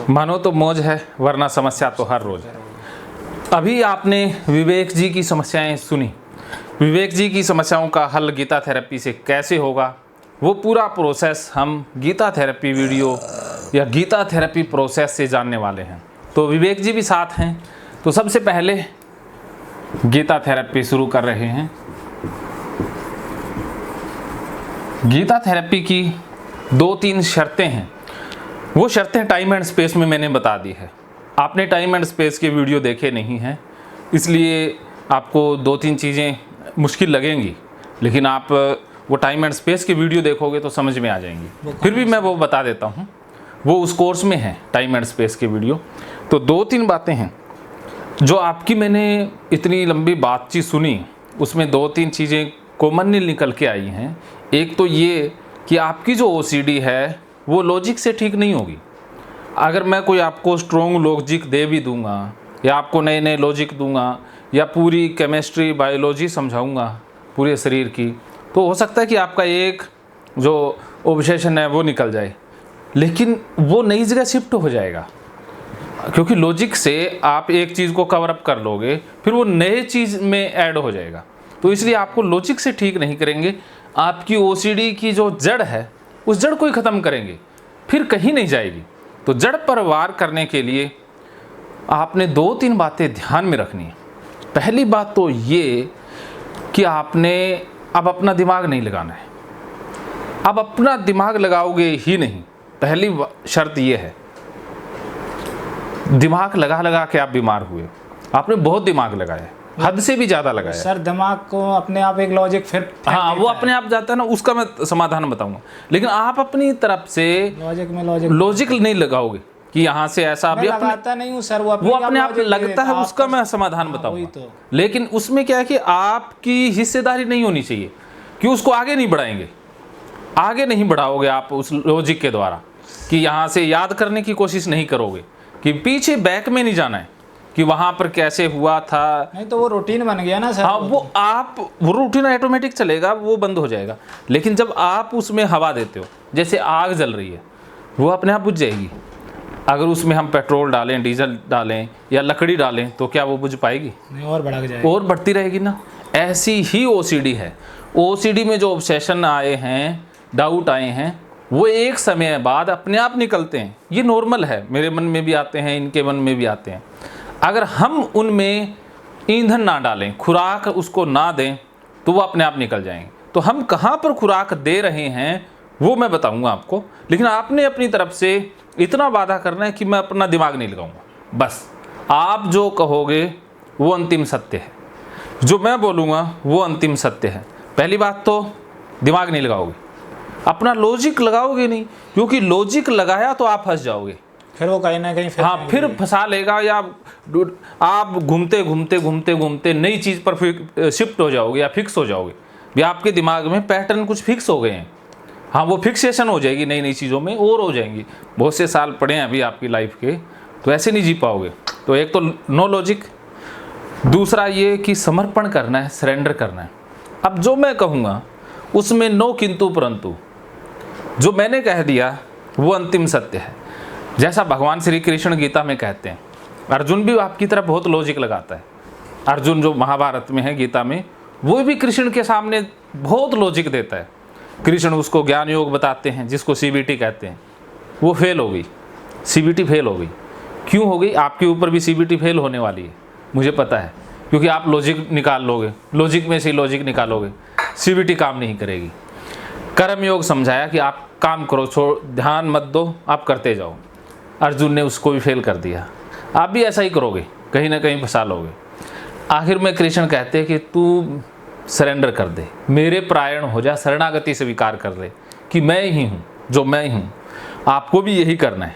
मानो तो मौज है वरना समस्या तो हर रोज है। अभी आपने विवेक जी की समस्याएं सुनी। विवेक जी की समस्याओं का हल गीता थेरेपी से कैसे होगा, वो पूरा प्रोसेस हम गीता थेरेपी वीडियो या गीता थेरेपी प्रोसेस से जानने वाले हैं। तो विवेक जी भी साथ हैं। तो सबसे पहले गीता थेरेपी शुरू कर रहे हैं। गीता थेरेपी की 2-3 शर्तें हैं। वो शर्तें टाइम एंड स्पेस में मैंने बता दी है। आपने टाइम एंड स्पेस के वीडियो देखे नहीं हैं, इसलिए आपको 2-3 चीज़ें मुश्किल लगेंगी, लेकिन आप वो टाइम एंड स्पेस के वीडियो देखोगे तो समझ में आ जाएंगी। फिर भी मैं वो बता देता हूँ, वो उस कोर्स में है टाइम एंड स्पेस के वीडियो। तो 2-3 बातें हैं जो आपकी मैंने इतनी लंबी बातचीत सुनी, उसमें 2-3 चीज़ें कॉमनली निकल के आई हैं। एक तो ये कि आपकी जो OCD है वो लॉजिक से ठीक नहीं होगी। अगर मैं कोई आपको स्ट्रॉन्ग लॉजिक दे भी दूंगा या आपको नए नए लॉजिक दूंगा या पूरी केमिस्ट्री बायोलॉजी समझाऊंगा पूरे शरीर की, तो हो सकता है कि आपका एक जो ऑब्सेशन है वो निकल जाए, लेकिन वो नई जगह शिफ्ट हो जाएगा, क्योंकि लॉजिक से आप एक चीज़ को कवर अप कर लोगे फिर वो नए चीज़ में ऐड हो जाएगा। तो इसलिए आपको लॉजिक से ठीक नहीं करेंगे, आपकी OCD की जो जड़ है उस जड़ को ही ख़त्म करेंगे, फिर कहीं नहीं जाएगी। तो जड़ पर वार करने के लिए आपने 2-3 बातें ध्यान में रखनी है। पहली बात तो ये कि आपने अब अपना दिमाग नहीं लगाना है। अब अपना दिमाग लगाओगे ही नहीं, पहली शर्त ये है। दिमाग लगा लगा के आप बीमार हुए, आपने बहुत दिमाग लगाया, हद से भी ज़्यादा लगाया। सर दिमाग को अपने आप एक लॉजिक फिर हाँ, वो अपने आप जाता है ना, उसका मैं समाधान बताऊंगा। लेकिन आप अपनी तरफ से लॉजिक नहीं लगाओगे कि यहाँ से ऐसा मैं लगाता नहीं हूँ सर, वो अपने आप लगता है, उसका मैं समाधान बताऊंगा। तो लेकिन उसमें क्या है कि आपकी हिस्सेदारी नहीं होनी चाहिए, कि उसको आगे नहीं बढ़ाएंगे, आगे नहीं बढ़ाओगे आप उस लॉजिक के द्वारा, कि यहाँ से याद करने की कोशिश नहीं करोगे, कि पीछे बैक में नहीं जाना है कि वहाँ पर कैसे हुआ था। नहीं तो वो रूटीन बन गया ना सर। हाँ, वो रूटीन ऑटोमेटिक चलेगा, वो बंद हो जाएगा। लेकिन जब आप उसमें हवा देते हो, जैसे आग जल रही है, वो अपने आप बुझ जाएगी। अगर उसमें हम पेट्रोल डालें, डीजल डालें या लकड़ी डालें तो क्या वो बुझ पाएगी? नहीं, और बढ़ जाएगी, और बढ़ती रहेगी ना। ऐसी ही OCD है। OCD में जो ऑब्सेशन आए हैं, डाउट आए हैं, वो एक समय बाद अपने आप निकलते हैं। ये नॉर्मल है, मेरे मन में भी आते हैं, इनके मन में भी आते हैं। अगर हम उनमें ईंधन ना डालें, खुराक उसको ना दें, तो वो अपने आप निकल जाएंगे। तो हम कहाँ पर खुराक दे रहे हैं वो मैं बताऊंगा आपको, लेकिन आपने अपनी तरफ से इतना वादा करना है कि मैं अपना दिमाग नहीं लगाऊंगा। बस आप जो कहोगे वो अंतिम सत्य है, जो मैं बोलूँगा वो अंतिम सत्य है। पहली बात तो दिमाग नहीं लगाओगे, अपना लॉजिक लगाओगे नहीं, क्योंकि लॉजिक लगाया तो आप फंस जाओगे, फिर वो कहीं ना कहीं फिर फंसा लेगा, या आप घूमते घूमते घूमते घूमते नई चीज़ पर शिफ्ट हो जाओगे या फिक्स हो जाओगे। या आपके दिमाग में पैटर्न कुछ फिक्स हो गए हैं, हाँ, वो फिक्सेशन हो जाएगी नई नई चीज़ों में और हो जाएंगी। बहुत से साल पड़े हैं अभी आपकी लाइफ के, तो ऐसे नहीं जी पाओगे। तो एक तो नो लॉजिक, दूसरा ये कि समर्पण करना है, सरेंडर करना है। अब जो मैं कहूँगा उसमें नो किंतु परंतु, जो मैंने कह दिया वो अंतिम सत्य है। जैसा भगवान श्री कृष्ण गीता में कहते हैं, अर्जुन भी आपकी तरफ बहुत लॉजिक लगाता है। अर्जुन जो महाभारत में है, गीता में, वो भी कृष्ण के सामने बहुत लॉजिक देता है। कृष्ण उसको ज्ञान योग बताते हैं, जिसको CBT कहते हैं। वो फेल हो गई, CBT फेल हो गई। क्यों हो गई? आपके ऊपर भी CBT फेल होने वाली है, मुझे पता है, क्योंकि आप लॉजिक निकाल लोगे, लॉजिक में से लॉजिक निकालोगे, CBT काम नहीं करेगी। कर्म योग समझाया कि आप काम करो, छोड़, ध्यान मत दो, आप करते जाओ। अर्जुन ने उसको भी फेल कर दिया। आप भी ऐसा ही करोगे, कहीं ना कहीं फंसा लोगे। आखिर में कृष्ण कहते हैं कि तू सरेंडर कर दे, मेरे परायण हो जा, शरणागति स्वीकार कर ले कि मैं ही हूँ जो मैं हूँ। आपको भी यही करना है,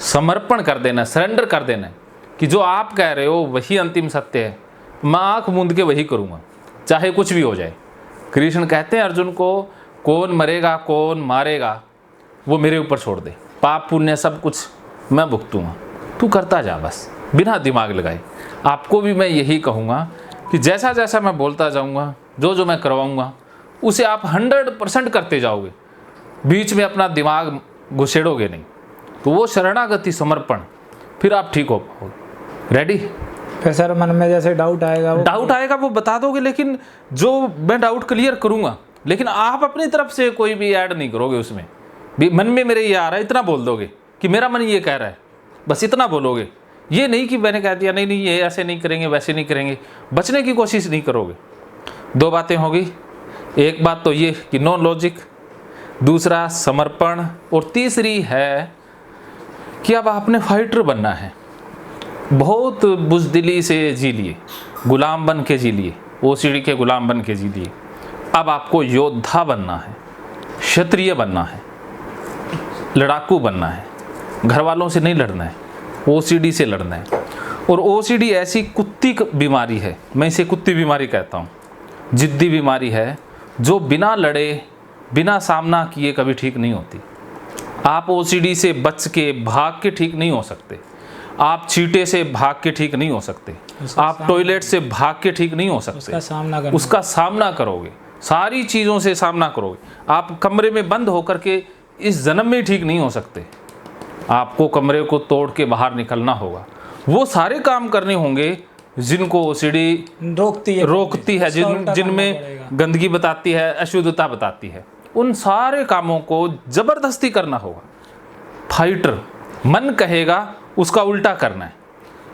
समर्पण कर देना, सरेंडर कर देना है कि जो आप कह रहे हो वही अंतिम सत्य है, मैं आँख मूंद के वही करूँगा, चाहे कुछ भी हो जाए। कृष्ण कहते हैं अर्जुन को, कौन मरेगा कौन मारेगा वो मेरे ऊपर छोड़ दे, पाप पुण्य सब कुछ मैं भुगतूँगा, तू करता जा बस, बिना दिमाग लगाए। आपको भी मैं यही कहूँगा कि जैसा जैसा मैं बोलता जाऊँगा, जो जो मैं करवाऊँगा, उसे आप 100% करते जाओगे, बीच में अपना दिमाग घुसेड़ोगे नहीं। तो वो शरणागति, समर्पण, फिर आप ठीक हो पाओगे। रेडी? फिर सर मन में जैसे डाउट आएगा वो बता दोगे, लेकिन जो मैं डाउट क्लियर करूंगा, लेकिन आप अपनी तरफ से कोई भी ऐड नहीं करोगे उसमें। भी मन में मेरे ये आ रहा है, इतना बोल दोगे कि मेरा मन ये कह रहा है, बस इतना बोलोगे। ये नहीं कि मैंने कह दिया नहीं ये ऐसे नहीं करेंगे, वैसे नहीं करेंगे, बचने की कोशिश नहीं करोगे। 2 बातें होगी। एक बात तो ये कि नो लॉजिक, दूसरा समर्पण, और तीसरी है कि अब आपने फाइटर बनना है। बहुत बुज़दिली से जी लिए, गुलाम बन के जी लिए, ओसीडी के गुलाम बन के जी लिए। अब आपको योद्धा बनना है, क्षत्रिय बनना है, लड़ाकू बनना है। घर वालों से नहीं लड़ना है, ओसीडी से लड़ना है। और ओसीडी ऐसी कुत्ती बीमारी है, मैं इसे कुत्ती बीमारी कहता हूँ, जिद्दी बीमारी है, जो बिना लड़े, बिना सामना किए कभी ठीक नहीं होती। आप ओसीडी से बच के, भाग के ठीक नहीं हो सकते। आप चींटे से भाग के ठीक नहीं हो सकते। आप टॉयलेट से भाग के ठीक नहीं हो सकते। उसका सामना करोगे, सारी चीज़ों से सामना करोगे। आप कमरे में बंद होकर के इस जन्म में ठीक नहीं हो सकते। आपको कमरे को तोड़ के बाहर निकलना होगा। वो सारे काम करने होंगे जिनको ओसीडी रोकती है, जिनमें गंदगी बताती है, अशुद्धता बताती है। उन सारे कामों को जबरदस्ती करना होगा। फाइटर, मन कहेगा उसका उल्टा करना है।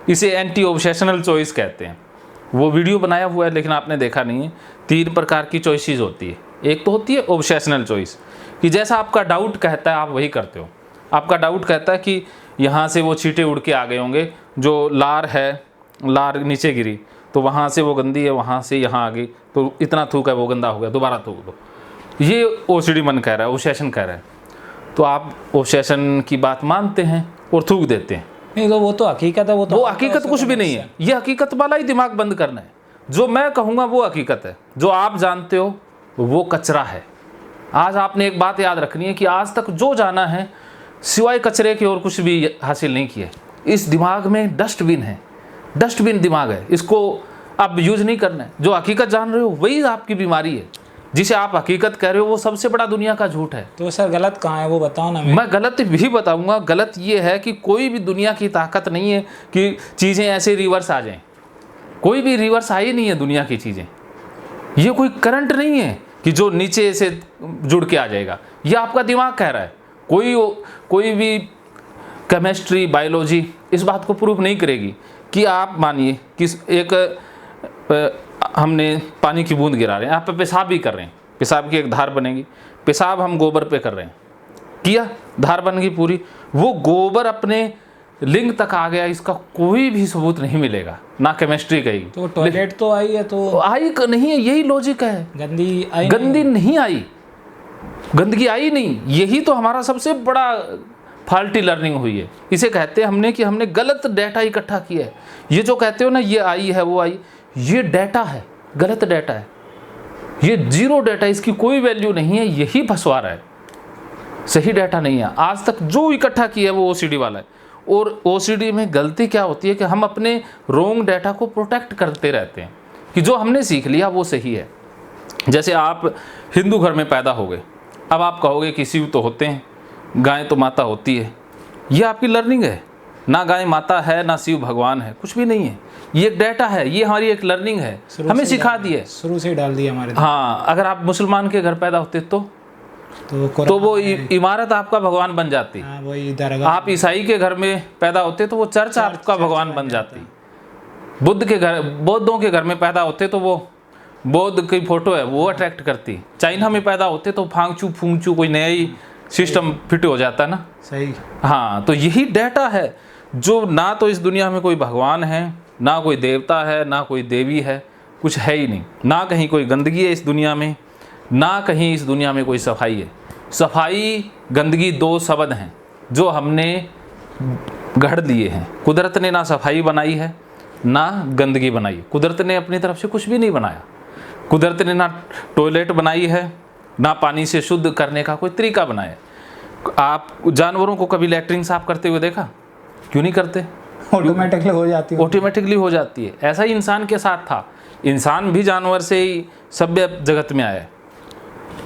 इसे एंटी ऑब्सेशनल चॉइस कहते हैं। वो वीडियो बनाया हुआ है, लेकिन आपने देखा नहीं है। 3 प्रकार की चॉइसेस होती है। एक तो होती है ऑब्सेशनल चॉइस, कि जैसा आपका डाउट कहता है आप वही करते हो। आपका डाउट कहता है कि यहाँ से वो चींटे उड़ के आ गए होंगे, जो लार है, लार नीचे गिरी तो वहाँ से वो गंदी है, वहाँ से यहाँ आ गई तो इतना थूक है, वो गंदा हो गया, दोबारा थूक दो। ये ओसीडी मन कह रहा है, ऑब्सेशन कह रहा है। तो आप ऑब्सेशन की बात मानते हैं और थूक देते हैं। नहीं तो वो तो हकीकत है। वो हकीकत कुछ भी नहीं है। ये हकीकत वाला ही दिमाग बंद करना है। जो मैं कहूँगा वो हकीकत है, जो आप जानते हो वो कचरा है। आज आपने एक बात याद रखनी है कि आज तक जो जाना है सिवाय कचरे के और कुछ भी हासिल नहीं किया। इस दिमाग में डस्टबिन है, डस्टबिन दिमाग है, इसको आप यूज नहीं करना है। जो हकीकत जान रहे हो वही आपकी बीमारी है। जिसे आप हकीकत कह रहे हो वो सबसे बड़ा दुनिया का झूठ है। तो सर गलत कहाँ है वो बताओ ना। मैं गलत भी बताऊंगा। गलत ये है कि कोई भी दुनिया की ताकत नहीं है कि चीज़ें ऐसे रिवर्स आ जाएं। कोई भी रिवर्स आई नहीं है दुनिया की चीज़ें। ये कोई करंट नहीं है कि जो नीचे से जुड़ के आ जाएगा। ये आपका दिमाग कह रहा है। कोई भी केमिस्ट्री, बायोलॉजी इस बात को प्रूव नहीं करेगी कि आप मानिए कि हमने पानी की बूंद गिरा रहे हैं, आप पे पेशाब भी कर रहे हैं, पेशाब की एक धार बनेगी। पेशाब हम गोबर पे कर रहे हैं, किया, धार बन गई पूरी। वो गोबर अपने लिंग तक आ गया, इसका कोई भी सबूत नहीं मिलेगा, ना केमिस्ट्री कहेगी। तो टॉयलेट तो आई है, तो आई नहीं है, यही लॉजिक है। गंदी नहीं आई, गंदगी आई नहीं। यही तो हमारा सबसे बड़ा फाल्टी लर्निंग हुई है। इसे कहते हैं हमने कि हमने गलत डाटा इकट्ठा किया है। ये जो कहते हो ना ये आई है वो आई, ये डाटा है, गलत डाटा है, ये जीरो डाटा, इसकी कोई वैल्यू नहीं है, यही फंसवा रहा है। सही डाटा नहीं है। आज तक जो इकट्ठा किया है वो ओसीडी वाला है। और ओसीडी में गलती क्या होती है कि हम अपने रॉन्ग डाटा को प्रोटेक्ट करते रहते हैं कि जो हमने सीख लिया वो सही है। जैसे आप हिंदू घर में पैदा हो गए, अब आप कहोगे कि शिव तो होते हैं, गाय तो माता होती है। ये आपकी लर्निंग है। ना गाय माता है, ना शिव भगवान है, कुछ भी नहीं है। ये एक डाटा है, ये हमारी एक लर्निंग है, हमें सिखा दी है, शुरू से डाल दिया हमारे। हाँ, अगर आप मुसलमान के घर पैदा होते तो वो इमारत आपका भगवान बन जाती। आप ईसाई के घर में पैदा होते तो वो चर्च आपका भगवान बन जाती। बौद्धों के घर में पैदा होते तो वो बौद्ध की फोटो है वो अट्रैक्ट करती। चाइना में पैदा होते तो फांगचू फूंगचू कोई नया ही सिस्टम फिट हो जाता ना। सही। हाँ, तो यही डाटा है जो ना तो इस दुनिया में कोई भगवान है, ना कोई देवता है, ना कोई देवी है, कुछ है ही नहीं। ना कहीं कोई गंदगी है इस दुनिया में, ना कहीं इस दुनिया में कोई सफाई है। सफाई, गंदगी 2 शब्द हैं जो हमने गढ़ दिए हैं। कुदरत ने ना सफाई बनाई है ना गंदगी बनाई। कुदरत ने अपनी तरफ से कुछ भी नहीं बनाया। कुदरत ने ना टॉयलेट बनाई है, ना पानी से शुद्ध करने का कोई तरीका बनाया। आप जानवरों को कभी लैट्रिन साफ करते हुए देखा? क्यों नहीं करते? ऑटोमेटिकली हो जाती है। ऑटोमेटिकली हो जाती है। ऐसा ही इंसान के साथ था। इंसान भी जानवर से ही सभ्य जगत में आया।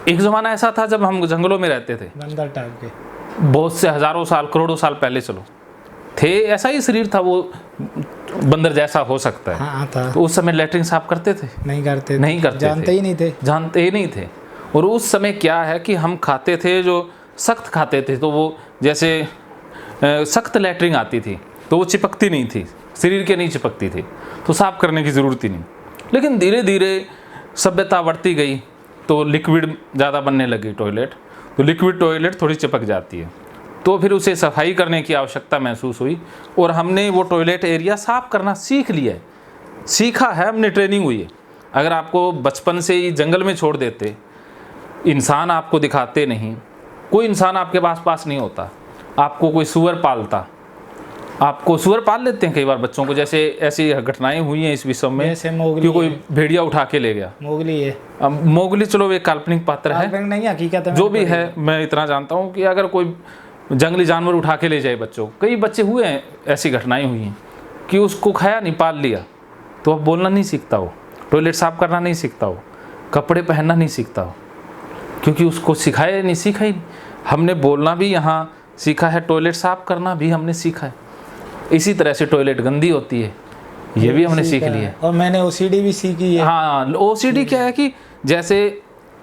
एक ज़माना ऐसा था जब हम जंगलों में रहते थे, बंदर टाइप के। बहुत से हज़ारों साल करोड़ों साल पहले चलो थे, ऐसा ही शरीर था, वो बंदर जैसा हो सकता है। हाँ था। तो उस समय लैट्रिन साफ करते थे? नहीं करते, नहीं करते, जानते ही नहीं थे, जानते ही नहीं थे। और उस समय क्या है कि हम खाते थे जो सख्त खाते थे, तो वो जैसे सख्त लैट्रिन आती थी तो वो चिपकती नहीं थी, शरीर के नहीं चिपकती थी, तो साफ़ करने की ज़रूरत ही नहीं। लेकिन धीरे धीरे सभ्यता बढ़ती गई तो लिक्विड ज़्यादा बनने लगी टॉयलेट, तो लिक्विड टॉयलेट थोड़ी चिपक जाती है, तो फिर उसे सफाई करने की आवश्यकता महसूस हुई और हमने वो टॉयलेट एरिया साफ़ करना सीख लिया है, सीखा है, हमने ट्रेनिंग हुई है। अगर आपको बचपन से ही जंगल में छोड़ देते, इंसान आपको दिखाते नहीं, कोई इंसान आपके पास नहीं होता, आपको कोई सूअर पालता, आपको सूअर पाल लेते हैं कई बार बच्चों को, जैसे ऐसी घटनाएं हुई हैं इस विश्व में जैसे मोगली कि कोई भेड़िया उठा के ले गया। मोगली है, अब मोगली चलो एक काल्पनिक पात्र है, काल्पनिक नहीं, हकीकत है, जो भी है, मैं इतना जानता हूँ कि अगर कोई जंगली जानवर उठा के ले जाए बच्चों, कई बच्चे हुए हैं, ऐसी घटनाएं हुई हैं कि उसको खाया नहीं, पाल लिया, तो अब बोलना नहीं सीखता हो, टॉयलेट साफ करना नहीं सीखता हो, कपड़े पहनना नहीं सीखता हो, क्योंकि उसको सिखाया नहीं, सीखा ही नहीं। हमने बोलना भी यहाँ सीखा है, टॉयलेट साफ करना भी हमने सीखा है। इसी तरह से टॉयलेट गंदी होती है, ये भी हमने सीख लिया है। और मैंने ओसीडी भी सीखी है। हाँ, ओसीडी क्या है कि जैसे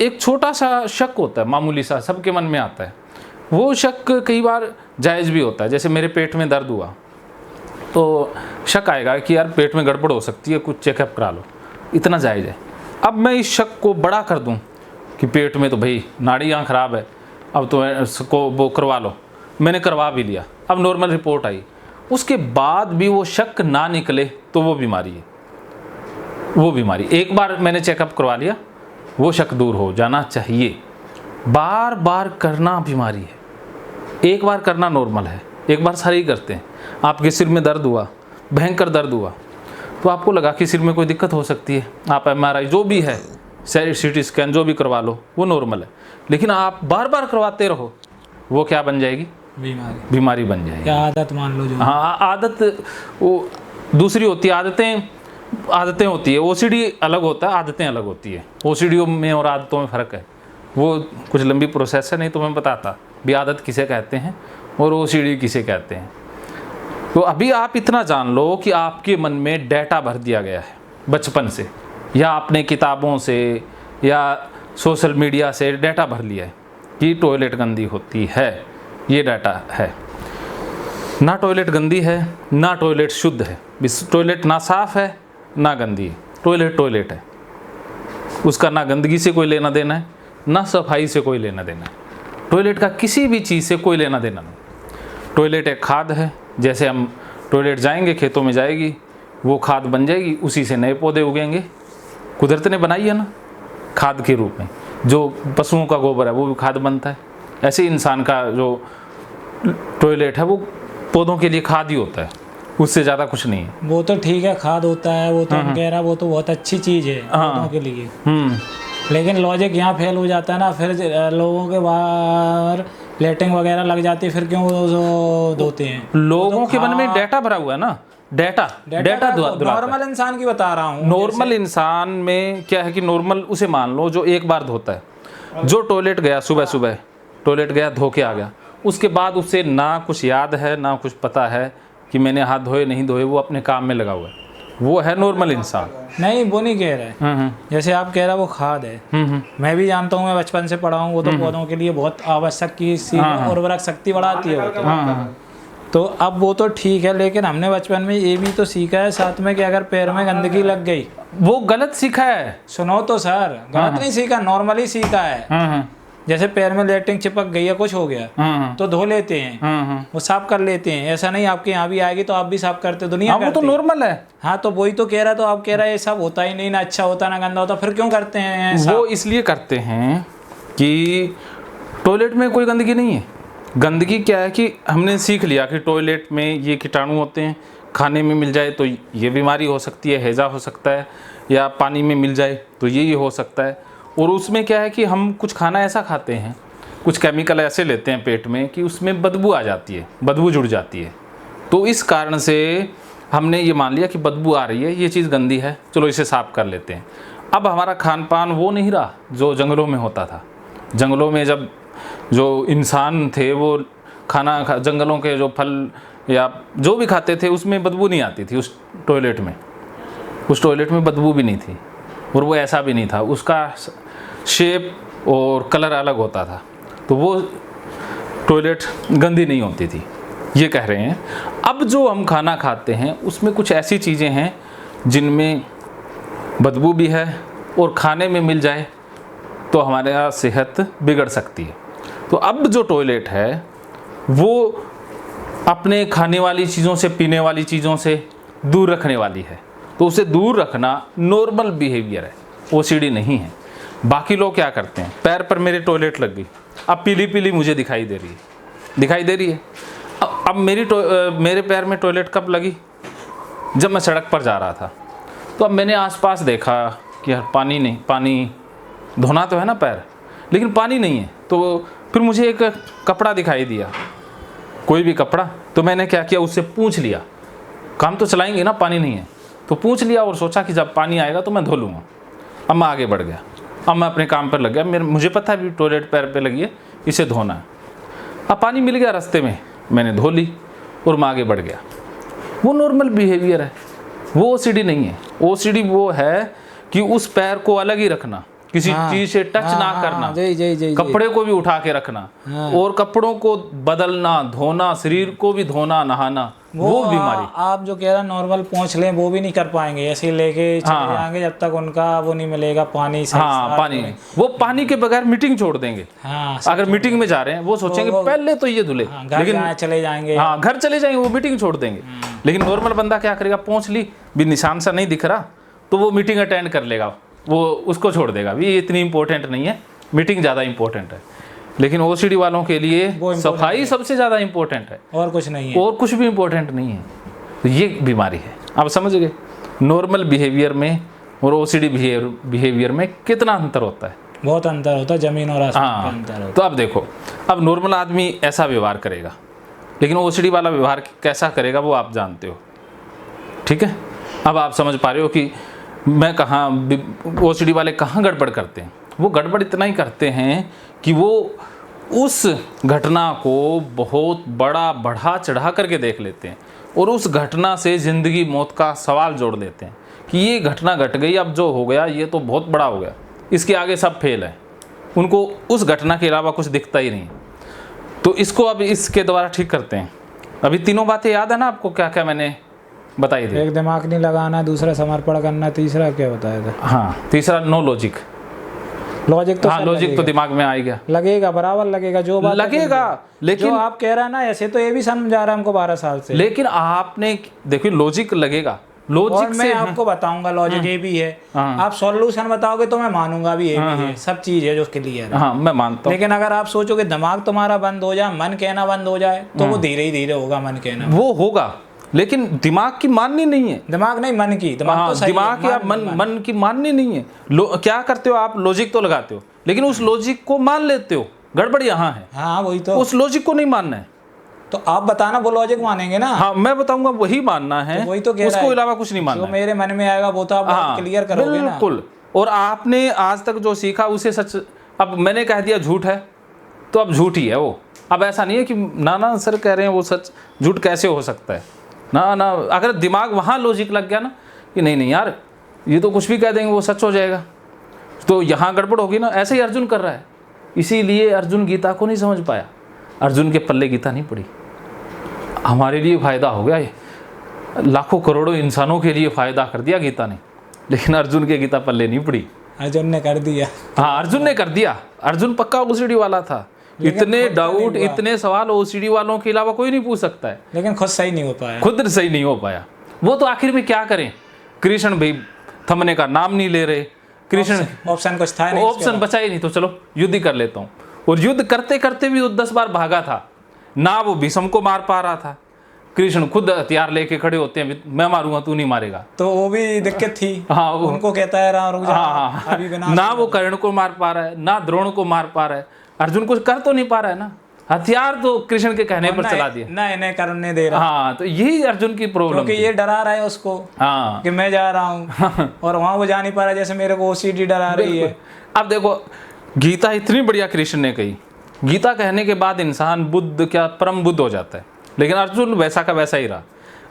एक छोटा सा शक होता है, मामूली सा, सबके मन में आता है, वो शक कई बार जायज़ भी होता है। जैसे मेरे पेट में दर्द हुआ तो शक आएगा कि यार पेट में गड़बड़ हो सकती है, कुछ चेकअप करा लो, इतना जायज़ है। अब मैं इस शक को बड़ा कर दूं कि पेट में तो भाई नाड़ियाँ ख़राब है, अब तो इसको वो करवा लो, मैंने करवा भी लिया, अब नॉर्मल रिपोर्ट आई, उसके बाद भी वो शक ना निकले तो वो बीमारी है। वो बीमारी एक बार मैंने चेकअप करवा लिया, वो शक दूर हो जाना चाहिए। बार बार करना बीमारी है, एक बार करना नॉर्मल है, एक बार सारे ही करते हैं। आपके सिर में दर्द हुआ, भयंकर दर्द हुआ, तो आपको लगा कि सिर में कोई दिक्कत हो सकती है, आप MRI जो भी है, CT स्कैन जो भी करवा लो, वो नॉर्मल है। लेकिन आप बार बार करवाते रहो, वो क्या बन जाएगी? बीमारी बन जाएगी। क्या आदत मान लो जो। हाँ, आदत वो दूसरी होती है, आदतें होती है। OCD अलग होता है, आदतें अलग होती है। OCD में और आदतों में फ़र्क है, वो कुछ लंबी प्रोसेस है, नहीं तो मैं बताता भी आदत किसे कहते हैं और OCD किसे कहते हैं। तो अभी आप इतना जान लो कि आपके मन में डेटा भर दिया गया है बचपन से, या आपने किताबों से या सोशल मीडिया से डेटा भर लिया है कि टॉयलेट गंदी होती है। ये डाटा है, ना टॉयलेट गंदी है ना टॉयलेट शुद्ध है, टॉयलेट ना साफ़ है ना गंदी है, टॉयलेट है, उसका ना गंदगी से कोई लेना देना है ना सफाई से कोई लेना देना है, टॉयलेट का किसी भी चीज़ से कोई लेना देना नहीं। टॉयलेट एक खाद है, जैसे हम टॉयलेट जाएंगे, खेतों में जाएगी, वो खाद बन जाएगी, उसी से नए पौधे उगेंगे, कुदरत ने बनाई है ना खाद के रूप में। जो पशुओं का गोबर है वो भी खाद बनता है, ऐसे इंसान का जो टॉयलेट है वो पौधों के लिए खाद ही होता है, उससे ज़्यादा कुछ नहीं है। वो तो ठीक है, खाद होता है, वो तो हम कह रहा, वो तो बहुत अच्छी चीज़ है पौधों के लिए। लेकिन लॉजिक यहाँ फेल हो जाता है ना, फिर लोगों के बाहर लेटिंग वगैरह लग जाती है, फिर क्यों वो धोते हैं? लोगों के मन में डेटा भरा हुआ है ना, डेटा नॉर्मल इंसान की बता रहा हूँ। नॉर्मल इंसान में क्या है कि नॉर्मल उसे मान लो जो एक बार धोता है, जो टॉयलेट गया सुबह टॉयलेट गया, धो के आ गया, उसके बाद उसे ना कुछ याद है ना कुछ पता है कि मैंने हाथ धोए नहीं धोए, वो अपने काम में लगा हुआ है, वो है नॉर्मल इंसान। नहीं, वो नहीं कह रहे, जैसे आप कह रहे हो वो खाद है, मैं भी जानता हूँ, मैं बचपन से पढ़ा हूँ, वो तो पौधों के लिए बहुत आवश्यक चीज़, उर्वरक शक्ति बढ़ाती है। तो अब वो तो ठीक है, लेकिन हमने बचपन में ये भी तो सीखा है साथ में कि अगर पैर में गंदगी लग गई, वो गलत सीखा है। सुनो तो सर, गलत नहीं सीखा, नॉर्मली सीखा है। जैसे पैर में लेटिंग चिपक गई है, कुछ हो गया तो धो लेते हैं, वो साफ कर लेते हैं। ऐसा नहीं आपके यहाँ भी आएगी तो आप भी साफ करते, दुनिया वो तो नॉर्मल है। हाँ, तो वही तो कह रहा, तो आप कह रहा है ये सब होता ही नहीं, ना अच्छा होता ना गंदा होता, फिर क्यों करते हैं? वो इसलिए करते हैं कि टॉयलेट में कोई गंदगी नहीं है। गंदगी क्या है कि हमने सीख लिया कि टॉयलेट में ये कीटाणु होते हैं, खाने में मिल जाए तो ये बीमारी हो सकती है, हैज़ा हो सकता है, या पानी में मिल जाए तो ये हो सकता है। और उसमें क्या है कि हम कुछ खाना ऐसा खाते हैं, कुछ केमिकल ऐसे लेते हैं पेट में कि उसमें बदबू आ जाती है, बदबू जुड़ जाती है। तो इस कारण से हमने ये मान लिया कि बदबू आ रही है, ये चीज़ गंदी है, चलो इसे साफ कर लेते हैं। अब हमारा खान पान वो नहीं रहा जो जंगलों में होता था। जंगलों में जब जो इंसान थे वो खाना जंगलों के जो फल या जो भी खाते थे उसमें बदबू नहीं आती थी। उस टॉयलेट में बदबू भी नहीं थी, और वो ऐसा भी नहीं था, उसका शेप और कलर अलग होता था, तो वो टॉयलेट गंदी नहीं होती थी, ये कह रहे हैं। अब जो हम खाना खाते हैं उसमें कुछ ऐसी चीज़ें हैं जिनमें बदबू भी है, और खाने में मिल जाए तो हमारे यहाँ सेहत बिगड़ सकती है। तो अब जो टॉयलेट है वो अपने खाने वाली चीज़ों से, पीने वाली चीज़ों से दूर रखने वाली है, तो उसे दूर रखना नॉर्मल बिहेवियर है, ओसीडी नहीं है। बाकी लोग क्या करते हैं, पैर पर मेरे टॉयलेट लग गई, अब पीली पीली मुझे दिखाई दे रही है। अब मेरे पैर में टॉयलेट कब लगी, जब मैं सड़क पर जा रहा था। तो अब मैंने आसपास देखा कि यार पानी धोना तो है ना पैर, लेकिन पानी नहीं है। तो फिर मुझे एक कपड़ा दिखाई दिया, कोई भी कपड़ा, तो मैंने क्या किया, उससे पूछ लिया, काम तो चलाएंगे ना, पानी नहीं है, तो पूछ लिया और सोचा कि जब पानी आएगा तो मैं धो लूँगा। अब मैं आगे बढ़ गया, अब मैं अपने काम पर लग गया, मुझे पता है भी टॉयलेट पैर पे लगी है, इसे धोना है। अब पानी मिल गया रास्ते में, मैंने धो ली और मैं आगे बढ़ गया। वो नॉर्मल बिहेवियर है, वो ओसीडी नहीं है। ओसीडी वो है कि उस पैर को अलग ही रखना, किसी चीज से टच ना करना, कपड़े को भी उठा के रखना, और कपड़ों को बदलना, धोना, शरीर को भी धोना, नहाना, वो बीमारी। आप जो कह रहे हैं नॉर्मल पहुंच लें, वो भी नहीं कर पाएंगे, ऐसे लेके चले जाएंगे जब तक उनका वो नहीं मिलेगा पानी। पानी, वो पानी के बगैर मीटिंग छोड़ देंगे। अगर मीटिंग में जा रहे हैं वो सोचेंगे पहले तो ये धुले, लेकिन चले जाएंगे, घर चले जाएंगे, वो मीटिंग छोड़ देंगे। लेकिन नॉर्मल बंदा क्या करेगा, पहुंच ली भी, निशान सा नहीं दिख रहा, तो वो मीटिंग अटेंड कर लेगा, वो उसको छोड़ देगा भी, ये इतनी इंपॉर्टेंट नहीं है, मीटिंग ज़्यादा इंपॉर्टेंट है। लेकिन ओसीडी वालों के लिए सफाई सबसे ज़्यादा इंपॉर्टेंट है, और कुछ नहीं है, और कुछ भी इंपॉर्टेंट नहीं है। तो ये बीमारी है। आप समझ गए नॉर्मल बिहेवियर में और ओसीडी बिहेवियर में कितना अंतर होता है? बहुत अंतर होता है, जमीन और आसमान का अंतर होता है। तो अब देखो, अब नॉर्मल आदमी ऐसा व्यवहार करेगा, लेकिन ओसीडी वाला व्यवहार कैसा करेगा वो आप जानते हो, ठीक है। अब आप समझ पा रहे हो कि मैं कहाँ, ओसीडी वाले कहाँ गड़बड़ करते हैं। वो गड़बड़ इतना ही करते हैं कि वो उस घटना को बहुत बड़ा बढ़ा चढ़ा करके देख लेते हैं, और उस घटना से ज़िंदगी मौत का सवाल जोड़ देते हैं कि ये घटना घट गई, अब जो हो गया ये तो बहुत बड़ा हो गया, इसके आगे सब फेल है। उनको उस घटना के अलावा कुछ दिखता ही नहीं। तो इसको अब इसके द्वारा ठीक करते हैं। अभी तीनों बातें याद है ना आपको, क्या क्या मैंने बताई थी? एक दिमाग नहीं लगाना, दूसरा समर्पण करना, तीसरा क्या बताया था? हाँ, तीसरा नो लॉजिक। लॉजिक तो, हाँ, लॉजिक तो दिमाग में आ गया, लगेगा, बराबर लगेगा, जो बात लगेगा। लेकिन जो आप कह रहे हैं ना, ऐसे तो ये भी समझा रहा है हमको 12 साल से। लेकिन आपने देखिए, लॉजिक लगेगा, लॉजिक मैं आपको बताऊंगा लॉजिक ये भी है, आप सॉल्यूशन बताओगे तो मैं मानूंगा भी ये भी है, सब चीज है जो क्लियर है। हाँ, मैं मानता हूँ। लेकिन अगर आप सोचोगे दिमाग तुम्हारा बंद हो जाए, मन कहना बंद हो जाए, तो वो धीरे ही धीरे होगा मन कहना, वो होगा। लेकिन दिमाग की माननी नहीं है, दिमाग नहीं मन की, दिमाग तो सही दिमाग की, मन की माननी नहीं है। क्या करते हो आप, लॉजिक तो लगाते हो, लेकिन उस लॉजिक को मान लेते हो, गड़बड़ यहाँ है। हाँ, वही तो, उस लॉजिक को नहीं मानना है। तो आप बताना वो लॉजिक मानेंगे ना? हाँ, मैं बताऊंगा वही मानना है, तो वही तो कह उसको अलावा कुछ नहीं मानना है। मेरे मन में आएगा वो तो आप क्लियर करोगे ना। बिल्कुल। और आपने आज तक जो सीखा उसे सच, अब मैंने कह दिया झूठ है तो अब झूठ ही है वो। अब ऐसा नहीं है कि ना सर कह रहे हैं वो सच, झूठ कैसे हो सकता है, ना। अगर दिमाग वहाँ लॉजिक लग गया ना कि नहीं यार ये तो कुछ भी कह देंगे वो सच हो जाएगा, तो यहाँ गड़बड़ होगी ना। ऐसे ही अर्जुन कर रहा है, इसीलिए अर्जुन गीता को नहीं समझ पाया, अर्जुन के पल्ले गीता नहीं पड़ी। हमारे लिए फ़ायदा हो गया, ये लाखों करोड़ों इंसानों के लिए फ़ायदा कर दिया गीता ने, लेकिन अर्जुन के गीता पल्ले नहीं पड़ी। अर्जुन ने कर दिया। हाँ, अर्जुन ने कर दिया। अर्जुन पक्का ओसीडी वाला था, इतने डाउट, इतने सवाल ओसीडी वालों के अलावा कोई नहीं पूछ सकता है, लेकिन खुद सही नहीं हो पाया, खुद सही नहीं हो पाया। वो तो आखिर में क्या करें, कृष्ण भाई थमने का नाम नहीं ले रहे, कृष्ण ऑप्शन कुछ था नहीं, ऑप्शन बचा ही नहीं, तो चलो युद्ध ही कर लेता हूँ। और युद्ध करते करते भी वो 10 बार भागा था ना, वो भीष्म को मार पा रहा था। कृष्ण खुद हथियार लेके खड़े होते हैं, मैं मारूंगा तू नहीं मारेगा, तो वो भी दिक्कत थी। हाँ, उनको कहता है रुक जा, अभी ना वो कर्ण को मार पा रहा है, ना द्रोण को मार पा रहा है, अर्जुन कुछ कर तो नहीं पा रहा है ना, हथियार तो कृष्ण के कहने पर चला दिया ना, इन्हें करने दे रहा। हाँ, तो यही अर्जुन की प्रॉब्लम, क्योंकि ये डरा रहा है उसको, हाँ, कि मैं जा रहा हूँ, और वहाँ वो जा नहीं पा रहा, जैसे मेरे को ओसीडी डरा रही है। अब देखो, गीता इतनी बढ़िया कृष्ण ने कही गीता कहने के बाद इंसान बुद्ध क्या परम बुद्ध हो जाता है, लेकिन अर्जुन वैसा का वैसा ही रहा।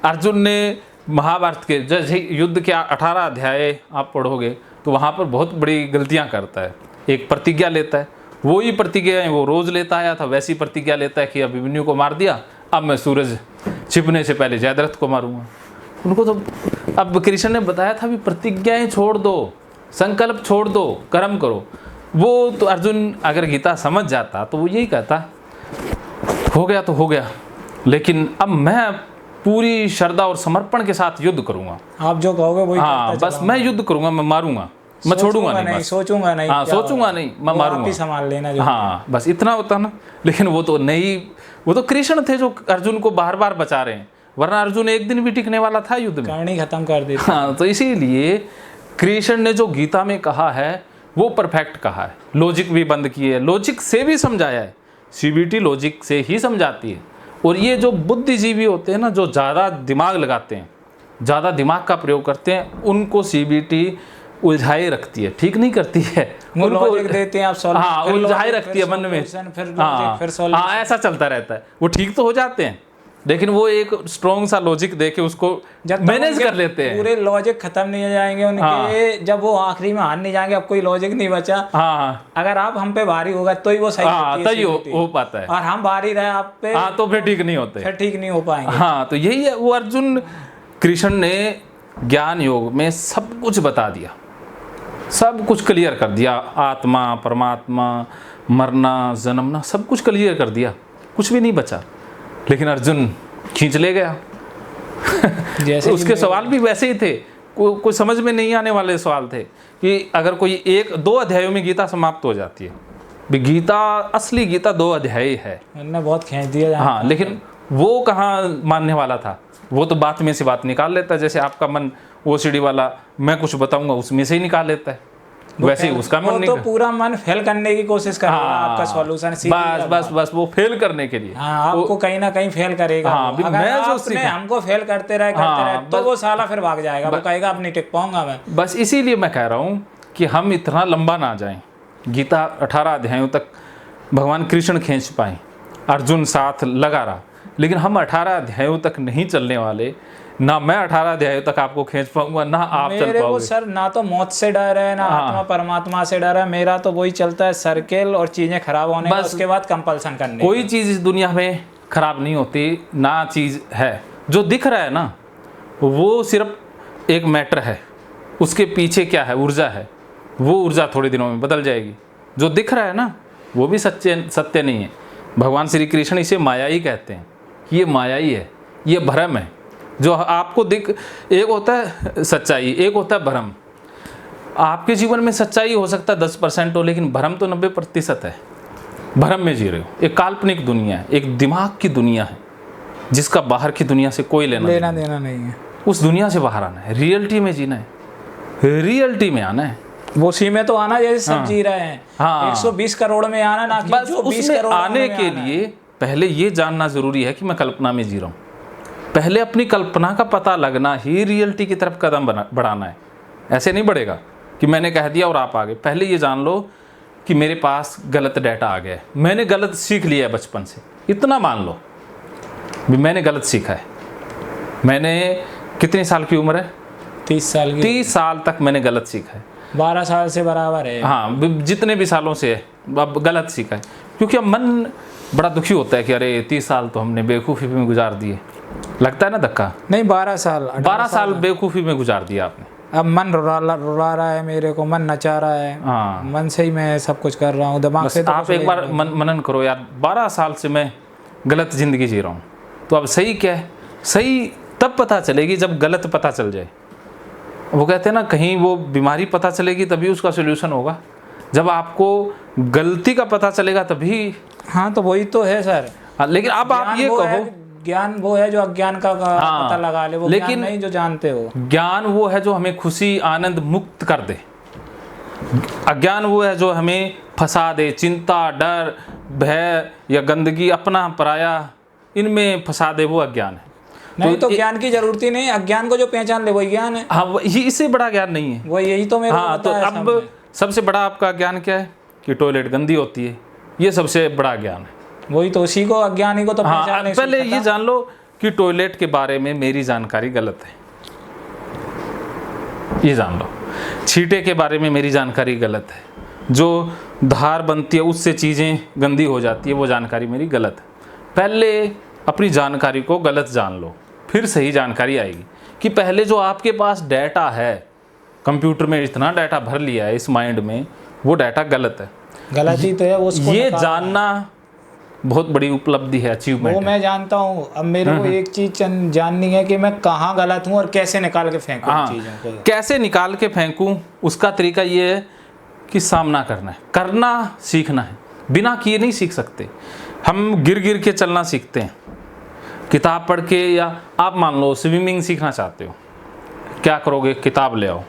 अर्जुन ने महाभारत के जैसे युद्ध के 18 अध्याय आप पढ़ोगे तो वहाँ पर बहुत बड़ी गलतियाँ करता है। एक प्रतिज्ञा लेता है, वही प्रतिज्ञा वो रोज़ लेता आया था, वैसी प्रतिज्ञा लेता है कि अभिमन्यु को मार दिया, अब मैं सूरज छिपने से पहले जयद्रथ को मारूंगा। उनको तो अब कृष्ण ने बताया था भी प्रतिज्ञाएं छोड़ दो, संकल्प छोड़ दो, कर्म करो। वो तो अर्जुन अगर गीता समझ जाता तो वो यही कहता, हो गया तो हो गया, लेकिन अब मैं पूरी श्रद्धा और समर्पण के साथ युद्ध करूंगा। आप जो कहोगे वही हाँ, बस मैं युद्ध करूंगा, मैं मारूंगा, मैं छोड़ूंगा नहीं, सोचूंगा नहीं, हाँ सोचूंगा नहीं, मैं मारूंगा, आप ही संभाल लेना जो। हाँ बस इतना होता ना। लेकिन वो तो नहीं, वो तो कृष्ण थे जो अर्जुन को बार बार बचा रहे हैं, वरना अर्जुन एक दिन भी टिकने वाला था युद्ध में, कहानी खत्म कर दी। हाँ, तो इसीलिए कृष्ण ने जो गीता में कहा है वो परफेक्ट कहा है। लॉजिक भी बंद किए है, लॉजिक से भी समझाया है। सीबीटी लॉजिक से ही समझाती है। और ये जो बुद्धिजीवी होते हैं ना, जो ज़्यादा दिमाग लगाते हैं, ज़्यादा दिमाग का प्रयोग करते हैं, उनको सीबीटी उलझाए रखती है, ठीक नहीं करती है। उनको लॉजिक देते हैं आप सॉल्व, हाँ उलझाए रखती है मन में, हाँ ऐसा चलता रहता है। वो ठीक तो हो जाते हैं, लेकिन वो एक स्ट्रॉन्ग सा लॉजिक देके उसको मैनेज कर लेते हैं। पूरे लॉजिक खत्म नहीं हो जाएंगे उनके, हाँ। जब वो आखिरी में हार नहीं जाएंगे, अब कोई लॉजिक नहीं बचा। हाँ, अगर आप हम पे भारी होगा तो ही वो सही, हाँ, तभी हो पाता है। और हम भारी रहे आप पे, हाँ तो फिर ठीक नहीं होते, फिर ठीक नहीं हो पाएंगे। हाँ तो यही है। वो अर्जुन कृष्ण ने ज्ञान योग में सब कुछ बता दिया, सब कुछ क्लियर कर दिया। आत्मा, परमात्मा, मरना, जन्मना, सब कुछ क्लियर कर दिया, कुछ भी नहीं बचा। लेकिन अर्जुन खींच ले गया। जैसे उसके सवाल भी वैसे ही थे, कोई समझ में नहीं आने वाले सवाल थे कि अगर कोई 1-2 अध्यायों में गीता समाप्त हो जाती है। भी गीता, असली गीता 2 अध्याय है, उन्होंने बहुत खींच दिया। हाँ, लेकिन वो कहाँ मानने वाला था। वो तो बात में से बात निकाल लेता है, जैसे आपका मन ओसीडी वाला, मैं कुछ बताऊंगा उसमें से ही निकाल लेता है, वैसे ही उसका मन नहीं। तो पूरा मन फेल करने की कोशिश करेगा, आपका सॉल्यूशन बस वो फेल करने के लिए, हाँ, आपको कहीं ना कहीं फेल करेगा। अगर आपने हमको फेल करते रहे तो वो साला फिर भाग जाएगा, वो कहेगा अब नहीं टिक पाऊंगा मैं। बस इसीलिए मैं कह रहा हूँ कि हम इतना लंबा ना जाएं। गीता 18 अध्यायों तक भगवान कृष्ण खींच पाए, अर्जुन साथ लगा रहा, लेकिन हम 18 अध्यायों तक नहीं चलने वाले। ना मैं 18 अध्यायों तक आपको खींच पाऊंगा, ना आप चल पाओगे। को सर ना तो मौत से डर है, ना आत्मा परमात्मा से डर है। मेरा तो वही चलता है, सर्किल और चीजें खराब होने का, उसके बाद कंपल्सन करने। कोई चीज इस दुनिया में खराब नहीं होती, ना चीज है। जो दिख रहा है ना, वो सिर्फ एक मैटर है, उसके पीछे क्या है, ऊर्जा है। वो ऊर्जा थोड़े दिनों में बदल जाएगी। जो दिख रहा है ना, वो भी सत्य नहीं है। भगवान श्री कृष्ण इसे माया ही कहते हैं। ये माया ही है, ये भ्रम है। जो आपको एक होता है सच्चाई, एक होता है भ्रम। आपके जीवन में सच्चाई हो सकता है 10% हो, लेकिन भ्रम तो 90% है। भ्रम में जी रहे हो। एक काल्पनिक दुनिया है, एक दिमाग की दुनिया है, जिसका बाहर की दुनिया से कोई लेना देना नहीं है। उस दुनिया से बाहर आना है, रियलिटी में जीना है, रियलिटी में आना है। वो सी में तो आना जैसे सब जी रहे हैं। हाँ, 120 करोड़ में आना, ना कि बस जो 20 उसमें करोड़ आने के लिए पहले ये जानना जरूरी है कि मैं कल्पना में जी रहा हूँ। पहले अपनी कल्पना का पता लगना ही रियलिटी की तरफ कदम बढ़ाना है। ऐसे नहीं बढ़ेगा कि मैंने कह दिया और आप आ गए। पहले ये जान लो कि मेरे पास गलत डाटा आ गया है, मैंने गलत सीख लिया है बचपन से। इतना मान लो भी मैंने गलत सीखा है। मैंने कितने साल की उम्र है? 30 साल की। 30 साल तक मैंने गलत सीखा है। 12 साल से बराबर है। हाँ, जितने भी सालों से है, अब गलत सीखा है। क्योंकि अब मन बड़ा दुखी होता है कि अरे 30 साल तो हमने बेवकूफ़ी में गुजार दिए। लगता है ना धक्का? नहीं, 12 साल बेवकूफ़ी में गुजार दिया आपने। अब मन रुला रहा है मेरे को, मन नचा रहा है। हाँ, मन से ही मैं सब कुछ कर रहा हूँ, दिमाग से तो आप एक बार मनन करो यार, 12 साल से मैं गलत ज़िंदगी जी रहा हूँ। तो अब सही क्या है? सही तब पता चलेगी जब गलत पता चल जाए। वो कहते हैं ना, कहीं वो बीमारी पता चलेगी तभी उसका सोल्यूशन होगा। जब आपको गलती का पता चलेगा तभी। हाँ, तो वही तो है सर। लेकिन अब आप ये कहो, ज्ञान वो है जो अज्ञान का पता लगा ले, वो लेकिन ज्ञान नहीं जो जानते हो। ज्ञान वो है जो हमें खुशी आनंद मुक्त कर दे। अज्ञान वो है जो हमें फंसा दे, चिंता, डर, भय या गंदगी, अपना पराया, इनमें फंसा दे, वो अज्ञान है। नहीं तो ज्ञान की जरूरत ही नहीं, अज्ञान को जो पहचान ले वही ज्ञान है। हाँ, इससे बड़ा ज्ञान नहीं है। वो यही तो मेरे को हाँ, तो अब सबसे बड़ा आपका ज्ञान क्या है कि टॉयलेट गंदी होती है, ये सबसे बड़ा ज्ञान है। वही तो, उसी को अज्ञानी को तो हाँ, पहचानने से पहले पता। ये जान लो कि टॉयलेट के बारे में मेरी जानकारी गलत है, ये जान लो। छींटे के बारे में मेरी जानकारी गलत है, जो धार बनती है उससे चीज़ें गंदी हो जाती है, वो जानकारी मेरी गलत है। पहले अपनी जानकारी को गलत जान लो, फिर सही जानकारी आएगी। कि पहले जो आपके पास डाटा है, कंप्यूटर में इतना डाटा भर लिया है इस माइंड में, वो डाटा गलत है। गलत ही तो है, उसको ये निकालना। जानना बहुत बड़ी उपलब्धि है, अचीवमेंट वो है। मैं जानता हूँ। अब मेरे को एक चीज जाननी है कि मैं कहाँ गलत हूँ और कैसे निकाल के फेंकूं हाँ, चीजों को। कैसे निकाल के फेंकूं, उसका तरीका ये है कि सामना करना है, करना सीखना है। बिना किए नहीं सीख सकते। हम गिर गिर के चलना सीखते हैं, किताब पढ़ के। या आप मान लो स्विमिंग सीखना चाहते हो, क्या करोगे? किताब ले आओ,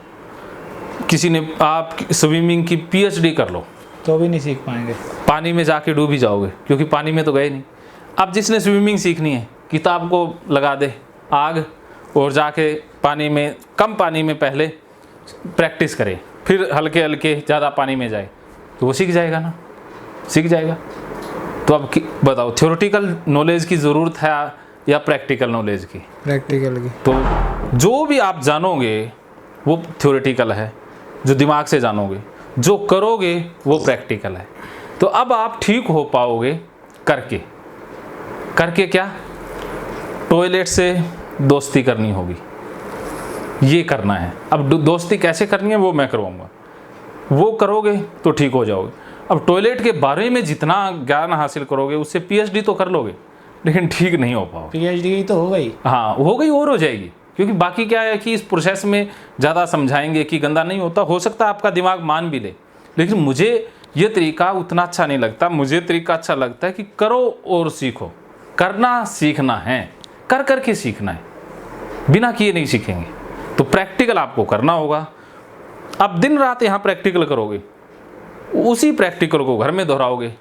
किसी ने आप स्विमिंग की PhD कर लो, तो भी नहीं सीख पाएंगे। पानी में जाके डूब ही जाओगे, क्योंकि पानी में तो गए नहीं। अब जिसने स्विमिंग सीखनी है, किताब को लगा दे आग और जाके पानी में, कम पानी में पहले प्रैक्टिस करे, फिर हल्के हल्के ज़्यादा पानी में जाए, तो वो सीख जाएगा ना, सीख जाएगा। तो अब बताओ, थ्योरेटिकल नॉलेज की ज़रूरत है या प्रैक्टिकल नॉलेज की? प्रैक्टिकल की। तो जो भी आप जानोगे वो थ्योरेटिकल है, जो दिमाग से जानोगे। जो करोगे वो प्रैक्टिकल है। तो अब आप ठीक हो पाओगे करके। करके क्या? टॉयलेट से दोस्ती करनी होगी, ये करना है। अब दोस्ती कैसे करनी है वो मैं करवाऊंगा, वो करोगे तो ठीक हो जाओगे। अब टॉयलेट के बारे में जितना ज्ञान हासिल करोगे उससे PhD तो कर लोगे, लेकिन ठीक नहीं हो पाओगे। PhD तो हो गई। हाँ, हो गई और हो जाएगी, क्योंकि बाकी क्या है कि इस प्रोसेस में ज़्यादा समझाएंगे कि गंदा नहीं होता। हो सकता है आपका दिमाग मान भी ले, लेकिन मुझे ये तरीका उतना अच्छा नहीं लगता। मुझे तरीका अच्छा लगता है कि करो और सीखो। करना सीखना है, कर करके सीखना है, बिना किए नहीं सीखेंगे। तो प्रैक्टिकल आपको करना होगा। अब दिन रात यहाँ प्रैक्टिकल करोगे, उसी प्रैक्टिकल को घर में दोहराओगे,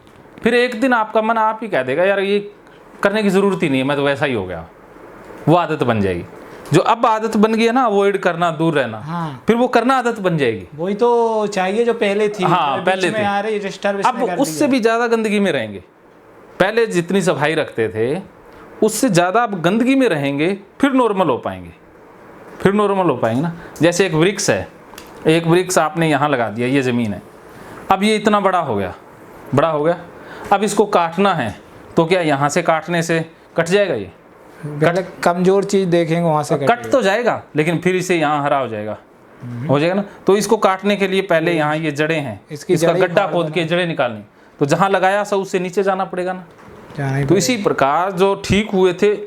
फिर एक दिन आपका मन आप ही कह देगा यार ये करने की ज़रूरत ही नहीं है, मैं तो वैसा ही हो गया। वो आदत बन जाएगी। जो अब आदत बन गई है ना, अवॉइड करना, दूर रहना, हाँ। फिर वो करना आदत बन जाएगी। वही तो चाहिए जो पहले थी। हाँ, बीच पहले में थी। आ रही डिस्टर्ब अब उससे भी ज़्यादा गंदगी में रहेंगे। पहले जितनी सफाई रखते थे उससे ज़्यादा अब गंदगी में रहेंगे, फिर नॉर्मल हो पाएंगे, फिर नॉर्मल हो पाएंगे ना। जैसे एक वृक्ष है, एक वृक्ष आपने यहाँ लगा दिया, ये ज़मीन है, अब ये इतना बड़ा हो गया, बड़ा हो गया। अब इसको काटना है तो क्या यहाँ से काटने से कट जाएगा? ये पहले कमजोर चीज देखेंगे वहां से कट तो जाएगा, लेकिन फिर इसे यहाँ हरा हो जाएगा, हो जाएगा ना। तो इसको काटने के लिए पहले यहाँ ये जड़ें हैं, इसका गड्ढा खोद के जड़ें निकालनी, तो जहाँ लगाया सब उससे नीचे जाना पड़ेगा ना। तो इसी प्रकार जो ठीक हुए थे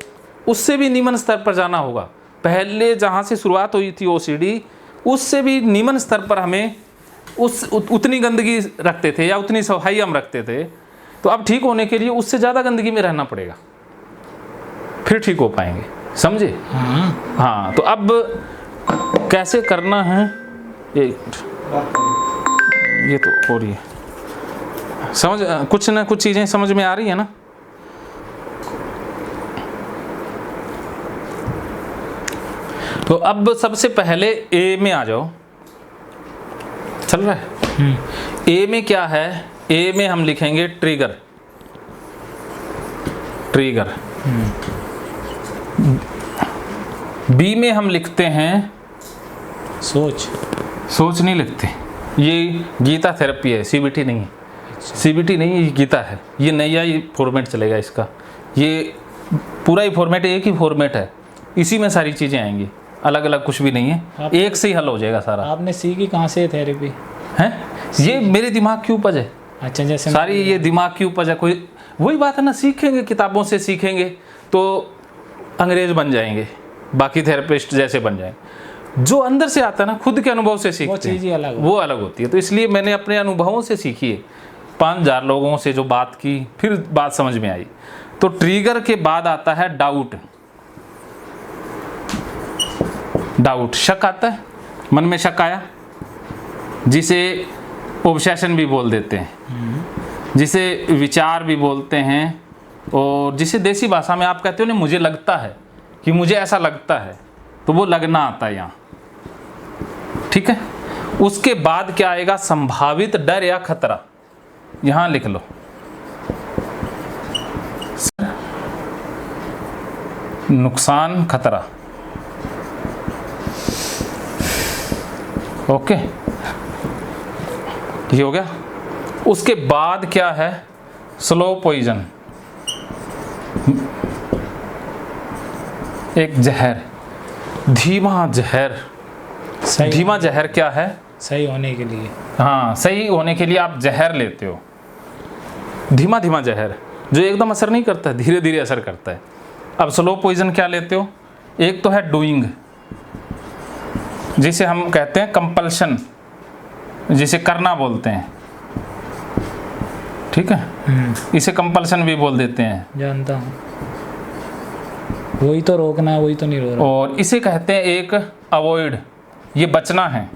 उससे भी निम्न स्तर पर जाना होगा। पहले जहाँ से शुरुआत हुई थी OCD, उससे भी निम्न स्तर पर हमें उतनी गंदगी रखते थे या उतनी सफाई हम रखते थे। तो अब ठीक होने के लिए उससे ज़्यादा गंदगी में रहना पड़ेगा, फिर ठीक हो पाएंगे। समझे? हाँ। तो अब कैसे करना है, ये तो हो रही है समझ, कुछ ना कुछ चीज़ें समझ में आ रही है ना। तो अब सबसे पहले A में आ जाओ, चल रहा है? A में क्या है? A में हम लिखेंगे ट्रिगर, ट्रिगर। B में हम लिखते हैं सोच। सोच नहीं लिखते, ये गीता थेरेपी है, CBT नहीं है। CBT नहीं है, ये गीता है। ये नया ही फॉर्मेट चलेगा इसका, ये पूरा ही फॉर्मेट एक ही फॉर्मेट है, इसी में सारी चीज़ें आएंगी, अलग अलग कुछ भी नहीं है, एक से ही हल हो जाएगा सारा। आपने सीखी कहाँ से थेरेपी? है ये मेरे दिमाग की उपज है। अच्छा, जैसे सारी ये दिमाग की उपज है। कोई वही बात है ना, सीखेंगे किताबों से सीखेंगे तो अंग्रेज बन जाएंगे, बाकी थेरेपिस्ट जैसे बन जाएंगे। जो अंदर से आता है ना, खुद के अनुभव से सीखते हैं, वो चीज़ ही अलग, वो अलग होती है। तो इसलिए मैंने अपने अनुभवों से सीखी है, 5000 लोगों से जो बात की, फिर बात समझ में आई। तो ट्रिगर के बाद आता है डाउट। डाउट, शक आता है, मन में शक आया, जिसे ऑब्सेशन भी बोल देते हैं, जिसे विचार भी बोलते हैं, और जिसे देसी भाषा में आप कहते हो ना, मुझे लगता है कि मुझे ऐसा लगता है, तो वो लगना आता है यहाँ। ठीक है। उसके बाद क्या आएगा? संभावित डर या खतरा, यहाँ लिख लो। नुकसान खतरा। ओके, ये हो गया। उसके बाद क्या है? स्लो पॉइजन, एक जहर, धीमा जहर। सही धीमा जहर क्या है? सही होने के लिए। हाँ, सही होने के लिए आप जहर लेते हो। धीमा धीमा जहर जो एकदम असर नहीं करता है, धीरे धीरे असर करता है। अब स्लो पॉइजन क्या लेते हो? एक तो है डूइंग, जिसे हम कहते हैं कंपल्शन, जिसे करना बोलते हैं, ठीक है। इसे कंपल्शन भी बोल देते हैं, जानता हूँ। वही तो रोकना है, वही तो नहीं रो रहा। और इसे कहते हैं एक अवॉइड, ये बचना है।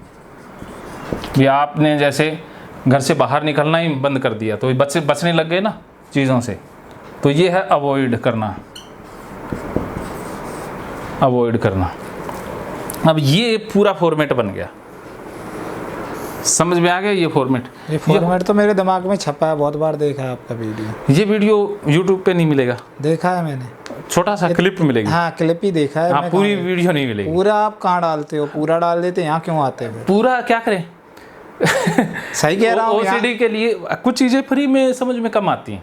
ये आपने जैसे घर से बाहर निकलना ही बंद कर दिया तो बचने लग गए ना चीज़ों से, तो ये है अवॉइड करना, अवॉइड करना। अब ये पूरा फॉर्मेट बन गया, समझ में आ गया ये फॉर्मेट? ये फॉर्मेट तो मेरे दिमाग में छपा है, बहुत बार देखा है आपका वीडियो। ये वीडियो यूट्यूब पे नहीं मिलेगा, देखा है मैंने, छोटा सा क्लिप मिलेगी। हाँ क्लिप ही देखा है। हाँ, मैं पूरी वीडियो नहीं मिलेगी। पूरा आप कहाँ डालते हो? पूरा डाल देते हैं, यहाँ क्यों आते हो? पूरा क्या करें? सही कह रहा हूँ। ओसीडी के लिए कुछ चीज़ें फ्री में समझ में कम आती हैं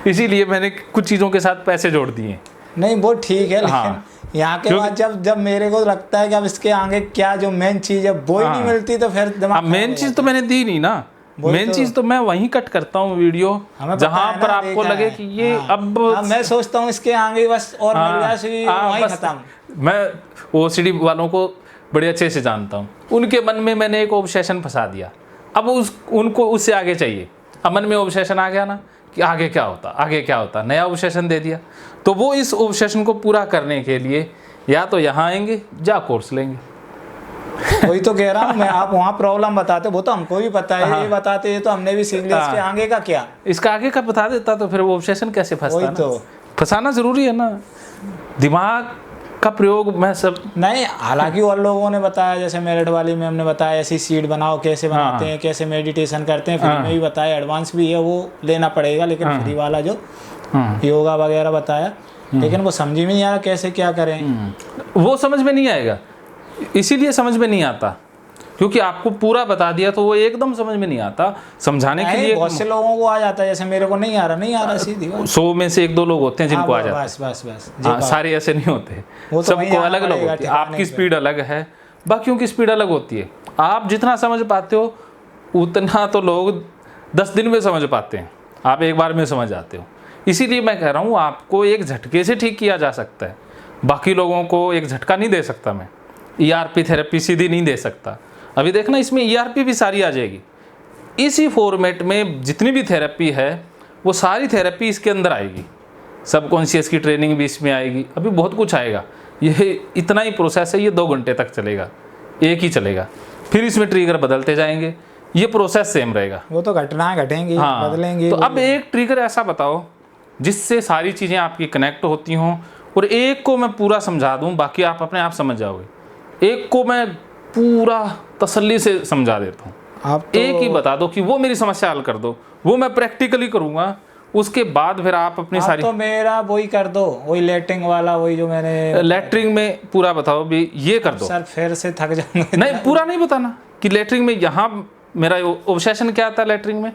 इसीलिए मैंने कुछ चीज़ों के साथ पैसे जोड़ दिए। नहीं वो ठीक है, लेकिन हाँ। यहाँ के बाद जब मेरे को लगता है कि अब इसके आगे क्या जो मेन चीज़ है वो ही नहीं मिलती, तो फिर दिमाग मेन चीज़ तो मैंने दी नहीं ना। मेन चीज़ तो मैं वहीं कट करता हूँ वीडियो, जहाँ पर आपको लगे कि ये अब मैं सोचता हूँ इसके आगे बस और मिल जाए, वहीं खत्म। मैं ओसीडी वालों को बड़े अच्छे से जानता हूँ, उनके मन में मैंने एक ऑब्सेशन फंसा दिया। अब उनको उससे आगे चाहिए। अब मन में ऑब्सेशन आ गया ना कि आगे क्या होता, आगे क्या होता, नया ऑब्सेशन दे दिया, तो वो इस ऑब्सेशन को पूरा करने के लिए या तो यहाँ आएंगे या कोर्स लेंगे। वही तो कह रहा हूँ मैं। आप वहाँ प्रॉब्लम बताते, वो तो हमको भी पता है। हाँ। ये बताते हैं तो हमने भी सीख लिया। इसके आगे का क्या? इसका आगे का बता देता तो फिर वो ऑब्सेशन कैसे फंसता? वही तो फंसाना जरूरी है ना, दिमाग का प्रयोग। मैं सब नहीं, हालांकि और लोगों ने बताया, जैसे मेरिट वाली में हमने बताया ऐसी सीट बनाओ, कैसे बनाते हैं, कैसे मेडिटेशन करते हैं, फ्री में भी बताया। एडवांस भी है, वो लेना पड़ेगा, लेकिन फ्री वाला जो योगा वगैरह बताया, लेकिन वो समझ में नहीं आ रहा कैसे क्या करें। वो समझ में नहीं आएगा, इसीलिए समझ में नहीं आता, क्योंकि आपको पूरा बता दिया तो वो एकदम समझ में नहीं आता। समझाने के लिए बहुत से लोगों को आ जाता है, जैसे मेरे को नहीं आ रहा सीधी। 100 में से 1-2 लोग होते हैं जिनको आ जाता है। बस हाँ, सारे ऐसे नहीं होते, सबको अलग अलग होती है। आपकी स्पीड अलग है, बाकियों की स्पीड अलग होती है। आप जितना समझ पाते हो उतना तो लोग 10 दिन में समझ पाते हैं, आप एक बार में समझ आते हो। इसीलिए मैं कह रहा हूँ आपको एक झटके से ठीक किया जा सकता है, बाकी लोगों को एक झटका नहीं दे सकता मैं। ERP थेरेपी सीधी नहीं दे सकता। अभी देखना, इसमें ERP भी सारी आ जाएगी। इसी फॉर्मेट में जितनी भी थेरेपी है वो सारी थेरेपी इसके अंदर आएगी। सबकॉन्शियस की ट्रेनिंग भी इसमें आएगी, अभी बहुत कुछ आएगा। ये इतना ही प्रोसेस है, ये 2 घंटे तक चलेगा, एक ही चलेगा। फिर इसमें ट्रिगर बदलते जाएंगे, ये प्रोसेस सेम रहेगा। वो तो घटनाएं घटेंगी, हाँ, बदलेंगी। तो अब एक ट्रिगर ऐसा बताओ जिससे सारी चीज़ें आपकी कनेक्ट होती हों, और एक को मैं पूरा समझा दूँ, बाकी आप अपने आप समझ जाओगे। एक को मैं पूरा तसल्ली से समझा देता हूँ, आप तो एक ही बता दो कि वो मेरी समस्या हल कर दो, वो मैं प्रैक्टिकली करूँगा। उसके बाद फिर आप अपनी सारी तो मेरा वही कर दो, वही लेटरिंग वाला, वही जो मैंने लेटरिंग में पूरा बताओ भी, ये कर दो। सर फिर से थक जाऊंगे। नहीं, पूरा नहीं बताना कि लेटरिंग में यहाँ मेरा ऑब्सेशन क्या आता है। लेटरिंग में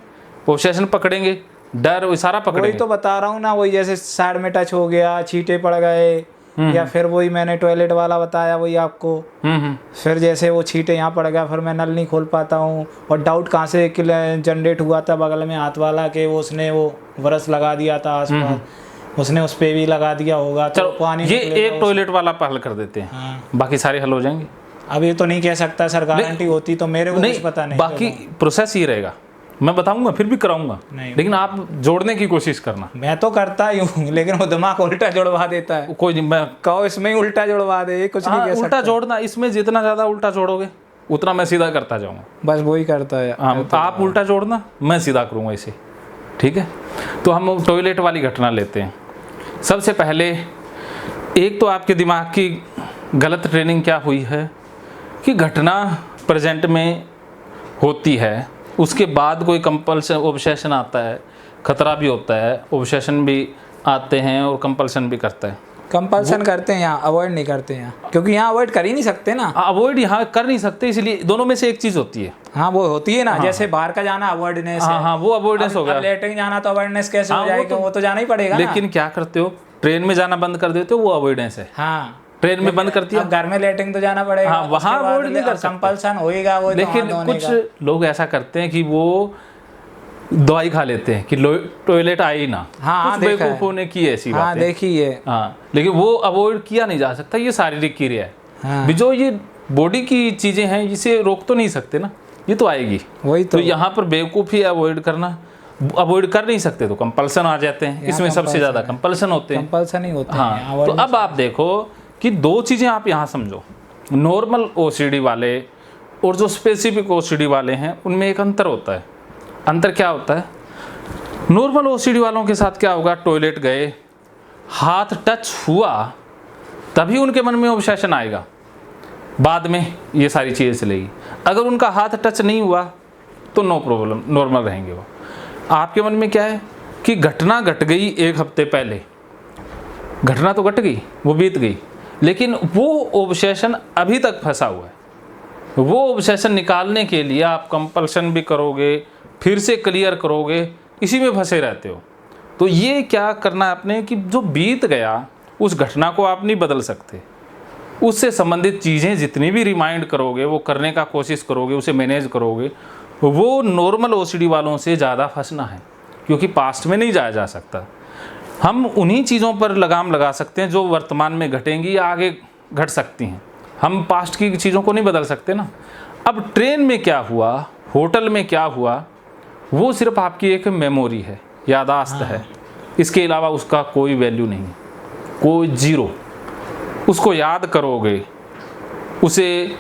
ऑब्सेशन पकड़ेंगे, डर वो सारा पकड़ेंगे। वही तो बता रहा हूँ ना, वही जैसे साइड में टच हो गया, छींटे पड़ गए, या फिर वही मैंने टॉयलेट वाला बताया वही आपको। फिर जैसे वो छींटे यहाँ पड़ गया, फिर मैं नल नहीं खोल पाता हूँ। और डाउट कहाँ से जनरेट हुआ था, बगल में हाथ वाला के वो उसने वो ब्रश लगा दिया था आसपास, उसने उस पे भी लगा दिया होगा। चलो पानी ये एक टॉयलेट वाला हल कर देते हैं। हाँ। बाकी सारे हल हो जाएंगे। अब ये तो नहीं कह सकता सर, गारंटी होती तो मेरे को कुछ पता नहीं। बाकी प्रोसेस ये रहेगा, मैं बताऊंगा, फिर भी कराऊंगा, लेकिन आप जोड़ने की कोशिश करना। मैं तो करता ही हूँ, लेकिन वो दिमाग उल्टा जुड़वा देता है। कोई नहीं, मैं कहो इसमें ही उल्टा जुड़वा दे, ये कुछ नहीं कह सकता। उल्टा जोड़ना, इसमें जितना ज़्यादा उल्टा जोड़ोगे उतना मैं सीधा करता जाऊँगा। बस वही करता है। आप उल्टा जोड़ना, मैं सीधा करूँगा इसे, ठीक है। तो हम टॉयलेट वाली घटना लेते हैं। सबसे पहले एक तो आपके दिमाग की गलत ट्रेनिंग क्या हुई है कि घटना प्रेजेंट में होती है, उसके बाद कोई कंपल्सन ऑब्सेशन आता है, खतरा भी होता है, ऑब्सेशन भी आते हैं और कंपल्सन भी करता है। कंपल्सन करते हैं यहाँ, अवॉइड नहीं करते यहाँ, क्योंकि यहाँ अवॉइड कर ही नहीं सकते ना। अवॉइड यहाँ कर नहीं सकते, इसलिए दोनों में से एक चीज होती है। हाँ वो होती है ना, जैसे बाहर का जाना अवॉइडनेस है। हाँ वो अवॉइडेंस हो गया। अब लेटिंग जाना तो अवॉइडनेस कैसे हो जाएगा, वो तो जाना ही पड़ेगा ना। लेकिन क्या करते हो, ट्रेन में जाना बंद कर देते हो, वो अवॉइडेंस है। हाँ ट्रेन में बंद करती है। अब घर में लेटिंग तो जाना पड़ेगा। हाँ, वहाँ अवॉइड नहीं कर सकते। कंपल्सन होएगा वो। लेकिन कुछ लोग ऐसा करते हैं कि वो दवाई खा लेते हैं कि टॉयलेट आए ही ना। हाँ, कुछ बेवकूफों ने की ऐसी हाँ बातें। देखी है। हाँ, लेकिन वो अवॉइड किया नहीं जा सकता, ये शारीरिक क्रिया है। हाँ। भी जो ये बॉडी की चीजें हैं, इसे रोक तो नहीं सकते ना, ये तो आएगी। वही तो यहाँ पर बेवकूफ़ी अवॉइड करना, अवॉइड कर नहीं सकते तो कंपल्सन आ जाते हैं। इसमें सबसे ज्यादा कंपल्सन होते हैं। कंपल्सन ही होते हैं। हाँ, तो अब आप देखो कि दो चीजें आप यहाँ समझो, नॉर्मल ओसीडी वाले और जो स्पेसिफिक ओसीडी वाले हैं, उनमें एक अंतर होता है। अंतर क्या होता है? नॉर्मल ओसीडी वालों के साथ क्या होगा, टॉयलेट गए, हाथ टच हुआ, तभी उनके मन में ऑब्सेशन आएगा, बाद में ये सारी चीज़ें चलेगी। अगर उनका हाथ टच नहीं हुआ तो नो प्रॉब्लम, नॉर्मल रहेंगे वो। आपके मन में क्या है कि घटना घट गई एक हफ्ते पहले, घटना तो घट गई, वो बीत गई, लेकिन वो ऑब्सेशन अभी तक फंसा हुआ है। वो ऑब्सेशन निकालने के लिए आप कंपल्सन भी करोगे, फिर से क्लियर करोगे, इसी में फंसे रहते हो। तो ये क्या करना है आपने कि जो बीत गया उस घटना को आप नहीं बदल सकते, उससे संबंधित चीज़ें जितनी भी रिमाइंड करोगे, वो करने का कोशिश करोगे, उसे मैनेज करोगे, वो नॉर्मल ओसीडी वालों से ज़्यादा फंसना है, क्योंकि पास्ट में नहीं जाया जा सकता। हम उन्हीं चीज़ों पर लगाम लगा सकते हैं जो वर्तमान में घटेंगी या आगे घट सकती हैं। हम पास्ट की चीज़ों को नहीं बदल सकते ना। अब ट्रेन में क्या हुआ, होटल में क्या हुआ, वो सिर्फ आपकी एक मेमोरी है, यादाश्त है। इसके अलावा उसका कोई वैल्यू नहीं, कोई जीरो। उसको याद करोगे, उसे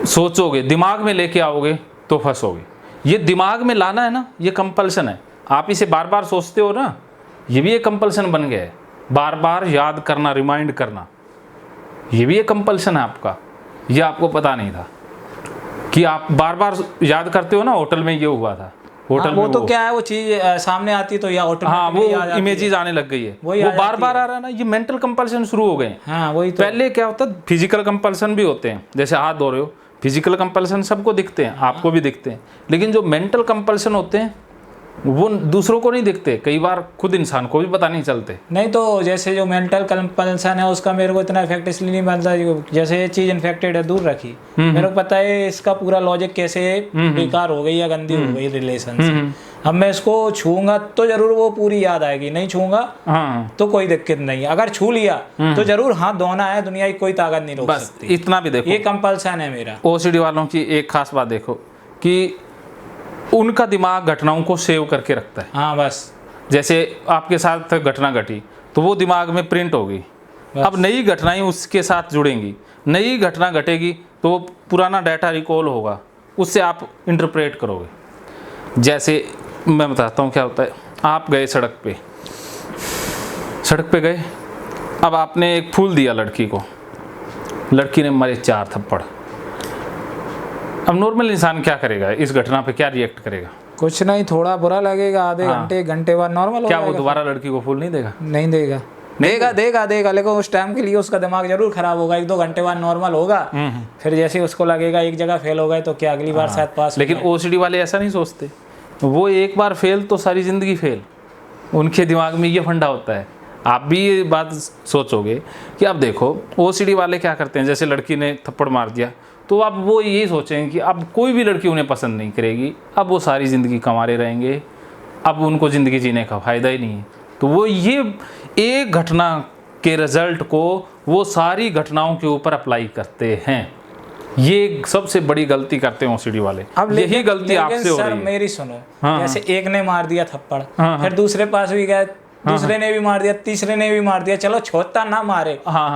सोचोगे, दिमाग में लेके आओगे तो फंसोगे। ये दिमाग में लाना है ना, ये कंपल्सन है। आप इसे बार बार सोचते हो ना, ये भी एक कंपल्सन बन गया है। बार बार याद करना, रिमाइंड करना, ये भी एक कंपल्सन है आपका। ये आपको पता नहीं था कि आप बार बार याद करते हो ना, होटल में ये हुआ था, होटल में वो तो क्या है, वो चीज सामने आती तो या ऑटोमेटिकली हाँ, वो इमेजेस आने लग गई है, वो बार बार आ रहा है ना। ये मेंटल कंपल्सन शुरू हो गए। हाँ वही तो। पहले क्या होता है, फिजिकल कंपल्सन भी होते हैं, जैसे हाथ धो रहे हो, फिजिकल कंपल्सन सबको दिखते हैं, आपको भी दिखते हैं। लेकिन जो मेंटल कंपल्सन होते हैं वो दूसरों को नहीं दिखते, कई बार खुद इंसान को भी पता नहीं चलते। नहीं तो जैसे जो मेंटल कंपल्सन है उसका मेरे को इतना इफेक्ट इसलिए नहीं बनता, जैसे ये चीज इन्फेक्टेड है, दूर रखी, मेरे को पता है इसका पूरा लॉजिक कैसे बेकार हो गई या गंदी हो गई रिलेशन से। अब मैं इसको छूंगा तो जरूर वो पूरी याद आएगी, नहीं छूंगा तो कोई दिक्कत नहीं। अगर छू लिया तो जरूर हाथ धोना है, दुनिया की कोई ताकत नहीं रोक सकती। इतना भी देखो, ये कंपल्सन है मेरा। ओसीडी वालों की एक खास बात देखो कि उनका दिमाग घटनाओं को सेव करके रखता है। हाँ बस, जैसे आपके साथ घटना घटी तो वो दिमाग में प्रिंट होगी, अब नई घटनाएं उसके साथ जुड़ेंगी, नई घटना घटेगी तो वो पुराना डाटा रिकॉल होगा, उससे आप इंटरप्रेट करोगे। जैसे मैं बताता हूँ क्या होता है। आप गए सड़क पे गए, अब आपने एक फूल दिया लड़की को, लड़की ने मारे 4 थप्पड़। अब नॉर्मल इंसान क्या करेगा, इस घटना पे क्या रिएक्ट करेगा? कुछ नहीं, थोड़ा बुरा लगेगा, आधे घंटे घंटे बाद नॉर्मल हो क्या जाएगा। वो दोबारा लड़की को फूल नहीं देगा? नहीं देगा, देगा लेकिन उस टाइम के लिए उसका दिमाग जरूर खराब होगा। 1-2 घंटे बाद नॉर्मल होगा, फिर जैसे उसको लगेगा एक जगह फेल हो गए तो क्या अगली बार शायद पास। लेकिन ओसीडी वाले ऐसा नहीं सोचते, वो एक बार फेल तो सारी जिंदगी फेल। उनके दिमाग में ये फंडा होता है। आप भी ये बात सोचोगे कि अब देखो ओसीडी वाले क्या करते हैं, जैसे लड़की ने थप्पड़ मार दिया तो अब वो यही सोचेंगे कि अब कोई भी लड़की उन्हें पसंद नहीं करेगी, अब वो सारी ज़िंदगी कमारे रहेंगे, अब उनको ज़िंदगी जीने का फ़ायदा ही नहीं है। तो वो ये एक घटना के रिजल्ट को वो सारी घटनाओं के ऊपर अप्लाई करते हैं। ये सबसे बड़ी गलती करते हैं ओसीडी वाले। अब यही गलती आपसे हो रही है। मेरी सुनो, हाँ, जैसे एक ने मार दिया थप्पड़, हाँ, फिर दूसरे पास भी गए, दूसरे ने भी मार दिया, तीसरे ने भी मार दिया, चलो चौथा ना मारे,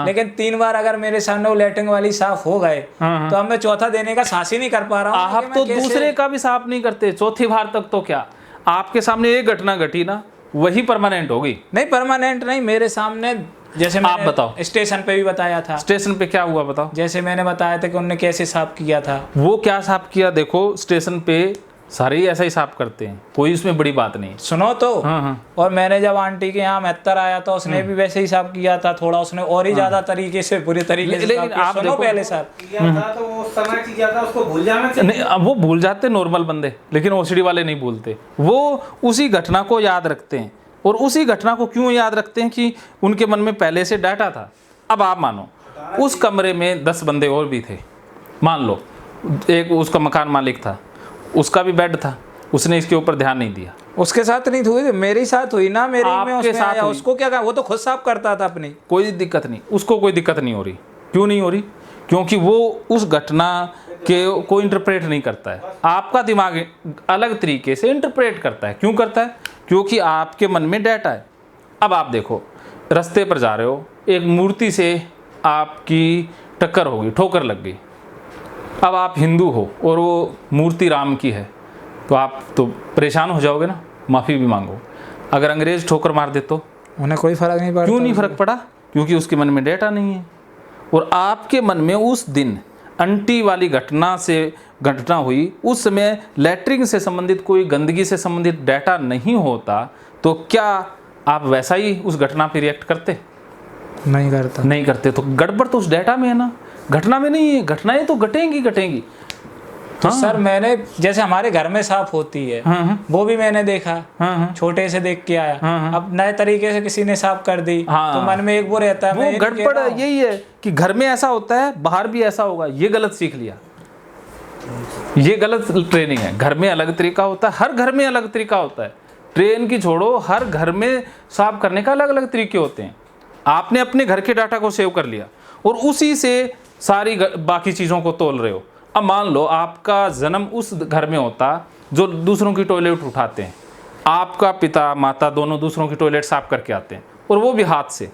लेकिन 3 बार अगर मेरे सामने वो लेटरिंग वाली साफ हो गए तो अब मैं चौथा देने का साहस ही नहीं कर पा रहा हूँ। आप तो दूसरे का भी साफ नहीं करते, चौथी बार तक तो क्या, आपके सामने एक घटना घटी ना, वही परमानेंट होगी। नहीं परमानेंट नहीं, मेरे सामने जैसे आप बताओ, स्टेशन पे भी बताया था। स्टेशन पे क्या हुआ बताओ? जैसे मैंने बताया था कि उन्होंने कैसे साफ किया था। वो क्या साफ किया, देखो स्टेशन पे सारे ही ऐसा ही साफ करते हैं, कोई इसमें बड़ी बात नहीं। सुनो तो, हाँ। और मैंने जब आंटी के यहाँ मेहतर आया था, उसने भी वैसे ही साफ किया था, थोड़ा उसने और ही ज्यादा तरीके से, पूरी तरीके से लेकिन साफ किया। आप सुनो देखो, पहले सर किया था तो वो समय किया था, उसको भूल जाना चाहिए। नहीं, अब वो भूल जाते नॉर्मल बंदे, लेकिन ओसीडी वाले नहीं भूलते। वो उसी घटना को याद रखते हैं, और उसी घटना को क्यों याद रखते हैं कि उनके मन में पहले से डाटा था। अब आप मानो उस कमरे में 10 बंदे और भी थे, मान लो एक उसका मकान मालिक था, उसका भी बेड था, उसने इसके ऊपर ध्यान नहीं दिया। उसके साथ नहीं हुई, मेरे साथ हुई ना, मेरे में आपके उसमें साथ आया, हुई। उसको क्या कहा, वो तो खुद साफ करता था अपनी। कोई दिक्कत नहीं, उसको कोई दिक्कत नहीं हो रही। क्यों नहीं हो रही? क्योंकि वो उस घटना के को इंटरप्रेट नहीं करता है। आपका दिमाग अलग तरीके से इंटरप्रेट करता है। क्यों करता है? क्योंकि आपके मन में डाटा है। अब आप देखो, रास्ते पर जा रहे हो, एक मूर्ति से आपकी टक्कर होगी, ठोकर लग गई। अब आप हिंदू हो और वो मूर्ति राम की है, तो आप तो परेशान हो जाओगे ना, माफ़ी भी मांगो। अगर अंग्रेज ठोकर मार दे तो उन्हें कोई फर्क नहीं पड़ता। क्यों नहीं फर्क पड़ा? क्योंकि उसके मन में डेटा नहीं है। और आपके मन में उस दिन अंटी वाली घटना हुई, उस समय लैट्रिन से संबंधित, कोई गंदगी से संबंधित डाटा नहीं होता, तो क्या आप वैसा ही उस घटना पे रिएक्ट करते? नहीं करता। नहीं करते। तो गड़बड़ तो उस डाटा में है ना, घटना में नहीं है। घटनाएं तो घटेंगी। तो सर मैंने, जैसे हमारे घर में साफ होती है, वो भी मैंने देखा, छोटे से देख के आया। अब नए तरीके से किसी ने साफ कर दी, तो मन में एक वो रहता है। वो गड़बड़ यही है कि घर में ऐसा होता है, बाहर भी ऐसा होगा, ये गलत सीख लिया, ये गलत ट्रेनिंग है। घर में अलग तरीका होता है, हर घर में अलग तरीका होता है। ट्रेन की छोड़ो, हर घर में साफ करने का अलग अलग तरीके होते हैं। आपने अपने घर के डाटा को सेव कर लिया और उसी से सारी बाकी चीज़ों को तोल रहे हो। अब मान लो आपका जन्म उस घर में होता जो दूसरों की टॉयलेट उठाते हैं, आपका पिता माता दोनों दूसरों की टॉयलेट साफ करके आते हैं, और वो भी हाथ से।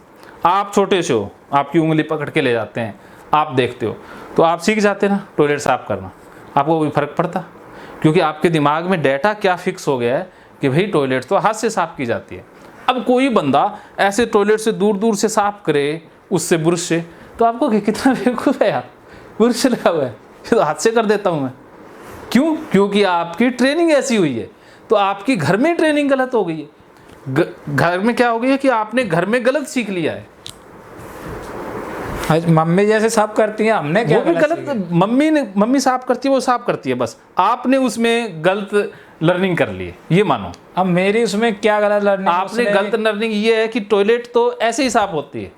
आप छोटे से हो, आपकी उंगली पकड़ के ले जाते हैं, आप देखते हो, तो आप सीख जाते ना टॉयलेट साफ करना। आपको कोई फर्क पड़ता? क्योंकि आपके दिमाग में डाटा क्या फिक्स हो गया है कि भाई टॉयलेट तो हाथ से साफ की जाती है। अब कोई बंदा ऐसे टॉयलेट से दूर दूर से साफ करे, उससे ब्रश से, तो आपको कितना बेवकूफ़ है यार, ब्रश लगा हुआ है, तो हाथ से कर देता हूँ मैं। क्यों? क्योंकि आपकी ट्रेनिंग ऐसी हुई है। तो आपकी घर में ट्रेनिंग गलत हो गई है। घर में क्या हो गई है कि आपने घर में गलत सीख लिया है। मम्मी जैसे साफ करती है, हमने क्या वो भी गलत, मम्मी साफ करती है, वो साफ करती है, बस आपने उसमें गलत लर्निंग कर ली है, ये मानो। अब मेरी उसमें क्या गलत लर्निंग? आपने गलत लर्निंग ये है कि टॉयलेट तो ऐसे ही साफ होती है,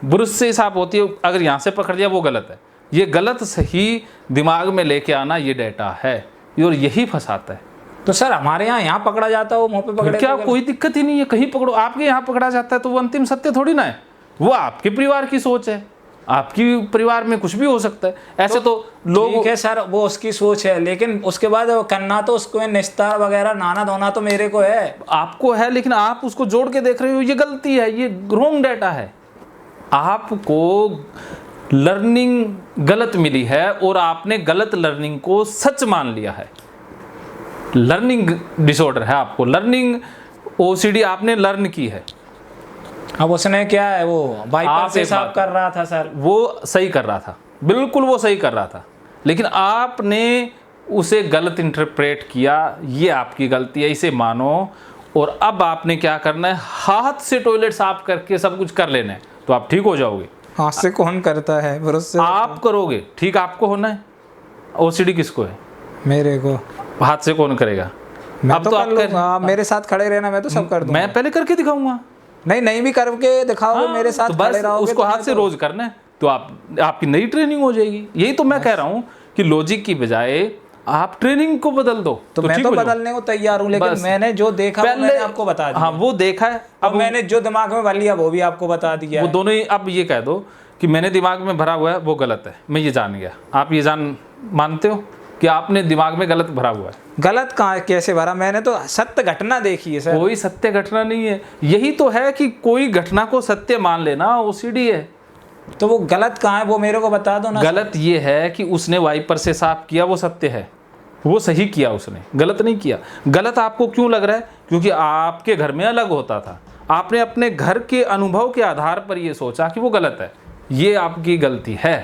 ब्रश से ही साफ होती है, अगर यहाँ से पकड़ लिया वो गलत है। ये गलत सही दिमाग में लेके आना, ये डाटा है, और यही फंसाता है। तो सर हमारे यहाँ पकड़ा जाता है, वो मुंह पे पकड़े, क्या कोई दिक्कत ही नहीं है, कहीं पकड़ो। आपके यहाँ पकड़ा जाता है तो वो अंतिम सत्य थोड़ी ना है, वो आपके परिवार की सोच है। आपकी परिवार में कुछ भी हो सकता है। ऐसे तो लोग, ठीक है सर, वो उसकी सोच है, लेकिन उसके बाद करना तो उसको निस्तार वगैरह, नहाना धोना तो मेरे को है। आपको है, लेकिन आप उसको जोड़ के देख रहे हो, ये गलती है, ये रॉन्ग डाटा है। आपको लर्निंग गलत मिली है और आपने गलत लर्निंग को सच मान लिया है। लर्निंग डिसऑर्डर है आपको, लर्निंग ओसीडी आपने लर्न की है। अब उसने क्या है, वो वाइपर से साफ कर रहा था सर, वो सही कर रहा था, बिल्कुल वो सही कर रहा था, लेकिन आपने उसे गलत इंटरप्रेट किया, ये आपकी गलती है, इसे मानो। और अब आपने क्या करना है, हाथ से टॉयलेट साफ करके सब कुछ कर लेना है, तो आप ठीक हो जाओगे। हाथ से कौन करता है, ब्रश से आप करोगे, ठीक आपको होना है। ओसीडी किसको है? मेरे को। हाथ से कौन करेगा? मैं अब तो आप कर लूंगा, आप मेरे साथ खड़े रहना, मैं तो सब कर दूंगा। मैं पहले करके दिखाऊंगा। नहीं भी करके दिखाओगे, मेरे साथ तो खड़े बस रहोगे, उसको तो हाथ से रोज करना है, तो आपकी नई ट्रेनिंग हो जाएगी। यही तो मैं कह रहा हूँ कि लॉजिक की बजाय आप ट्रेनिंग को बदल दो। तो मैं ठीक तो हो जाओ। बदलने को तैयार हूँ, लेकिन मैंने जो देखा वो मैंने आपको बता दिया। हाँ, वो देखा है। अब मैंने जो दिमाग में भर लिया वो भी आपको बता दिया। वो दोनों ही। अब ये कह दो कि मैंने दिमाग में भरा हुआ है वो गलत है, मैं ये जान गया। आप ये मानते हो कि आपने दिमाग में गलत भरा हुआ है? गलत कहाँ, कैसे भरा? मैंने तो सत्य घटना देखी है सर। कोई सत्य घटना नहीं है। यही तो है कि कोई घटना को सत्य मान लेना ओसीडी है। तो वो गलत कहाँ है, वो मेरे को बता दो ना। गलत ये है कि उसने वाइपर से साफ किया, वो सत्य है, वो सही किया उसने, गलत नहीं किया। गलत आपको क्यों लग रहा है? क्योंकि आपके घर में अलग होता था, आपने अपने घर के अनुभव के आधार पर ये सोचा कि वो गलत है। ये आपकी गलती है।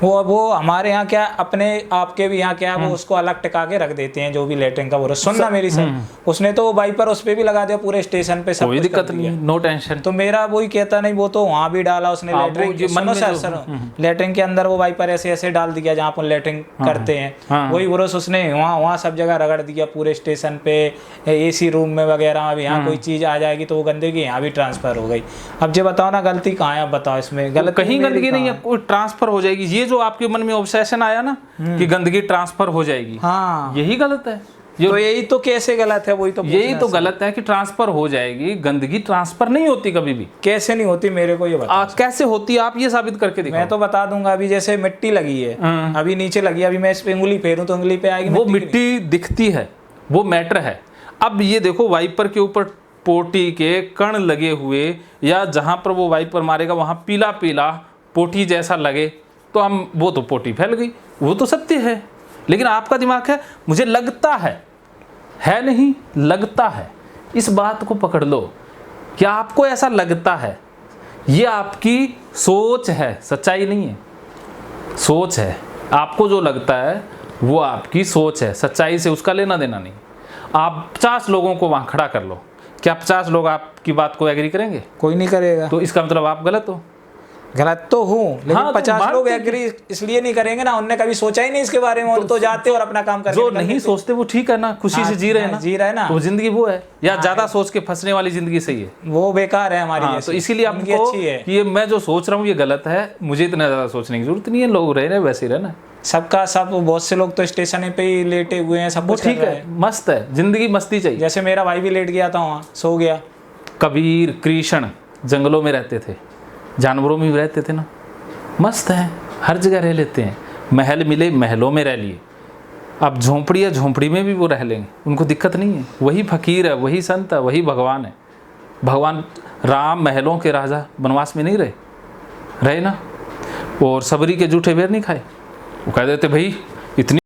वो हमारे यहाँ क्या अपने आपके भी यहाँ क्या वो उसको अलग टिका के रख देते हैं, जो भी लेटरिन का वो सुनना मेरी सर, उसने तो वाइपर उस पे भी लगा दिया पूरे स्टेशन पे, सब कोई कुछ कर दिक्कत नहीं दिया। है, नो टेंशन। तो मेरा वही कहता नहीं, वो तो वहाँ भी डाला उसने हाँ, लेटरिन वो ये के, मन सुनो में सर जो- सर लेटरिन के अंदर वो वाइपर ऐसे ऐसे डाल दिया जहाँ पर लेटरिन करते हैं, वही ब्रश उसने वहाँ सब जगह रगड़ दिया पूरे स्टेशन पे, एसी रूम में वगैरह। अब यहाँ कोई चीज़ आ जाएगी तो वो गंदगी यहाँ भी ट्रांसफर हो गई। अब जो बताओ ना गलती कहाँ है, आप बताओ इसमें गलती कहीं मेरी गंदगी नहीं है, कहाँ कोई ट्रांसफर हो जाएगी। ये जो आपके मन में ऑब्सेशन आया ना कि गंदगी ट्रांसफर हो जाएगी, हाँ यही गलत है। तो यही तो कैसे गलत है, वही तो यही पूछना तो है। गलत है कि ट्रांसफर हो जाएगी, गंदगी ट्रांसफर नहीं होती कभी भी। कैसे नहीं होती मेरे को ये बता। कैसे होती है, आप ये साबित करके दिखाओ। मैं तो बता दूंगा, अभी जैसे मिट्टी लगी है, अभी नीचे लगी है, अभी मैं इस पे उंगली फेरूं तो उंगली पे आएगी वो मिट्टी की मिट्टी दिखती है, वो मैटर है। अब ये देखो वाइपर के ऊपर पोटी के कण लगे हुए, या जहां पर वो वाइपर मारेगा वहां पीला पीला पोटी जैसा लगे, तो हम वो तो पोटी फैल गई, वो तो सत्य है। लेकिन आपका दिमाग है मुझे लगता है नहीं, लगता है। इस बात को पकड़ लो कि आपको ऐसा लगता है, ये आपकी सोच है, सच्चाई नहीं है, सोच है। आपको जो लगता है वो आपकी सोच है, सच्चाई से उसका लेना देना नहीं। आप 50 लोगों को वहां खड़ा कर लो, क्या 50 लोग आपकी बात को एग्री करेंगे? कोई नहीं करेगा। तो इसका मतलब आप गलत हो। गलत तो हूँ, लेकिन हाँ, तो 50 बात लोग तो एग्री इसलिए नहीं करेंगे ना, उनने कभी सोचा ही नहीं इसके बारे में, तो जाते और अपना काम करके जो निकल नहीं देते। सोचते वो ठीक है ना, खुशी से जी रहे हैं ना, जी रहे ना, तो जिंदगी वो है। या ज्यादा सोच के फंसने वाली जिंदगी सही है। वो बेकार है हमारी हाँ, जैसी। तो इसीलिए उनकी आपको अच्छी है। कि ये मैं जो सोच रहा हूँ ये गलत है, मुझे इतना ज्यादा सोचने की जरूरत नहीं है। लोग रह रहे वैसे ही रहना, सबका सब, बहुत से लोग तो स्टेशन पे ही लेटे हुए हैं, सब वो कुछ कर ठीक रहे है, हैं। मस्त है, जिंदगी मस्ती चाहिए। जैसे मेरा भाई भी लेट गया था वहाँ, सो गया। कबीर कृष्ण जंगलों में रहते थे, जानवरों में भी रहते थे ना, मस्त है, हर जगह रह लेते हैं। महल मिले महलों में रह लिए, अब झोंपड़ी है झोंपड़ी में भी वो रह लेंगे, उनको दिक्कत नहीं है। वही फकीर है, वही संत है, वही भगवान है। भगवान राम महलों के राजा वनवास में नहीं रहे ना, और सबरी के जूठे बेर नहीं खाए। वो कह देते भाई इतनी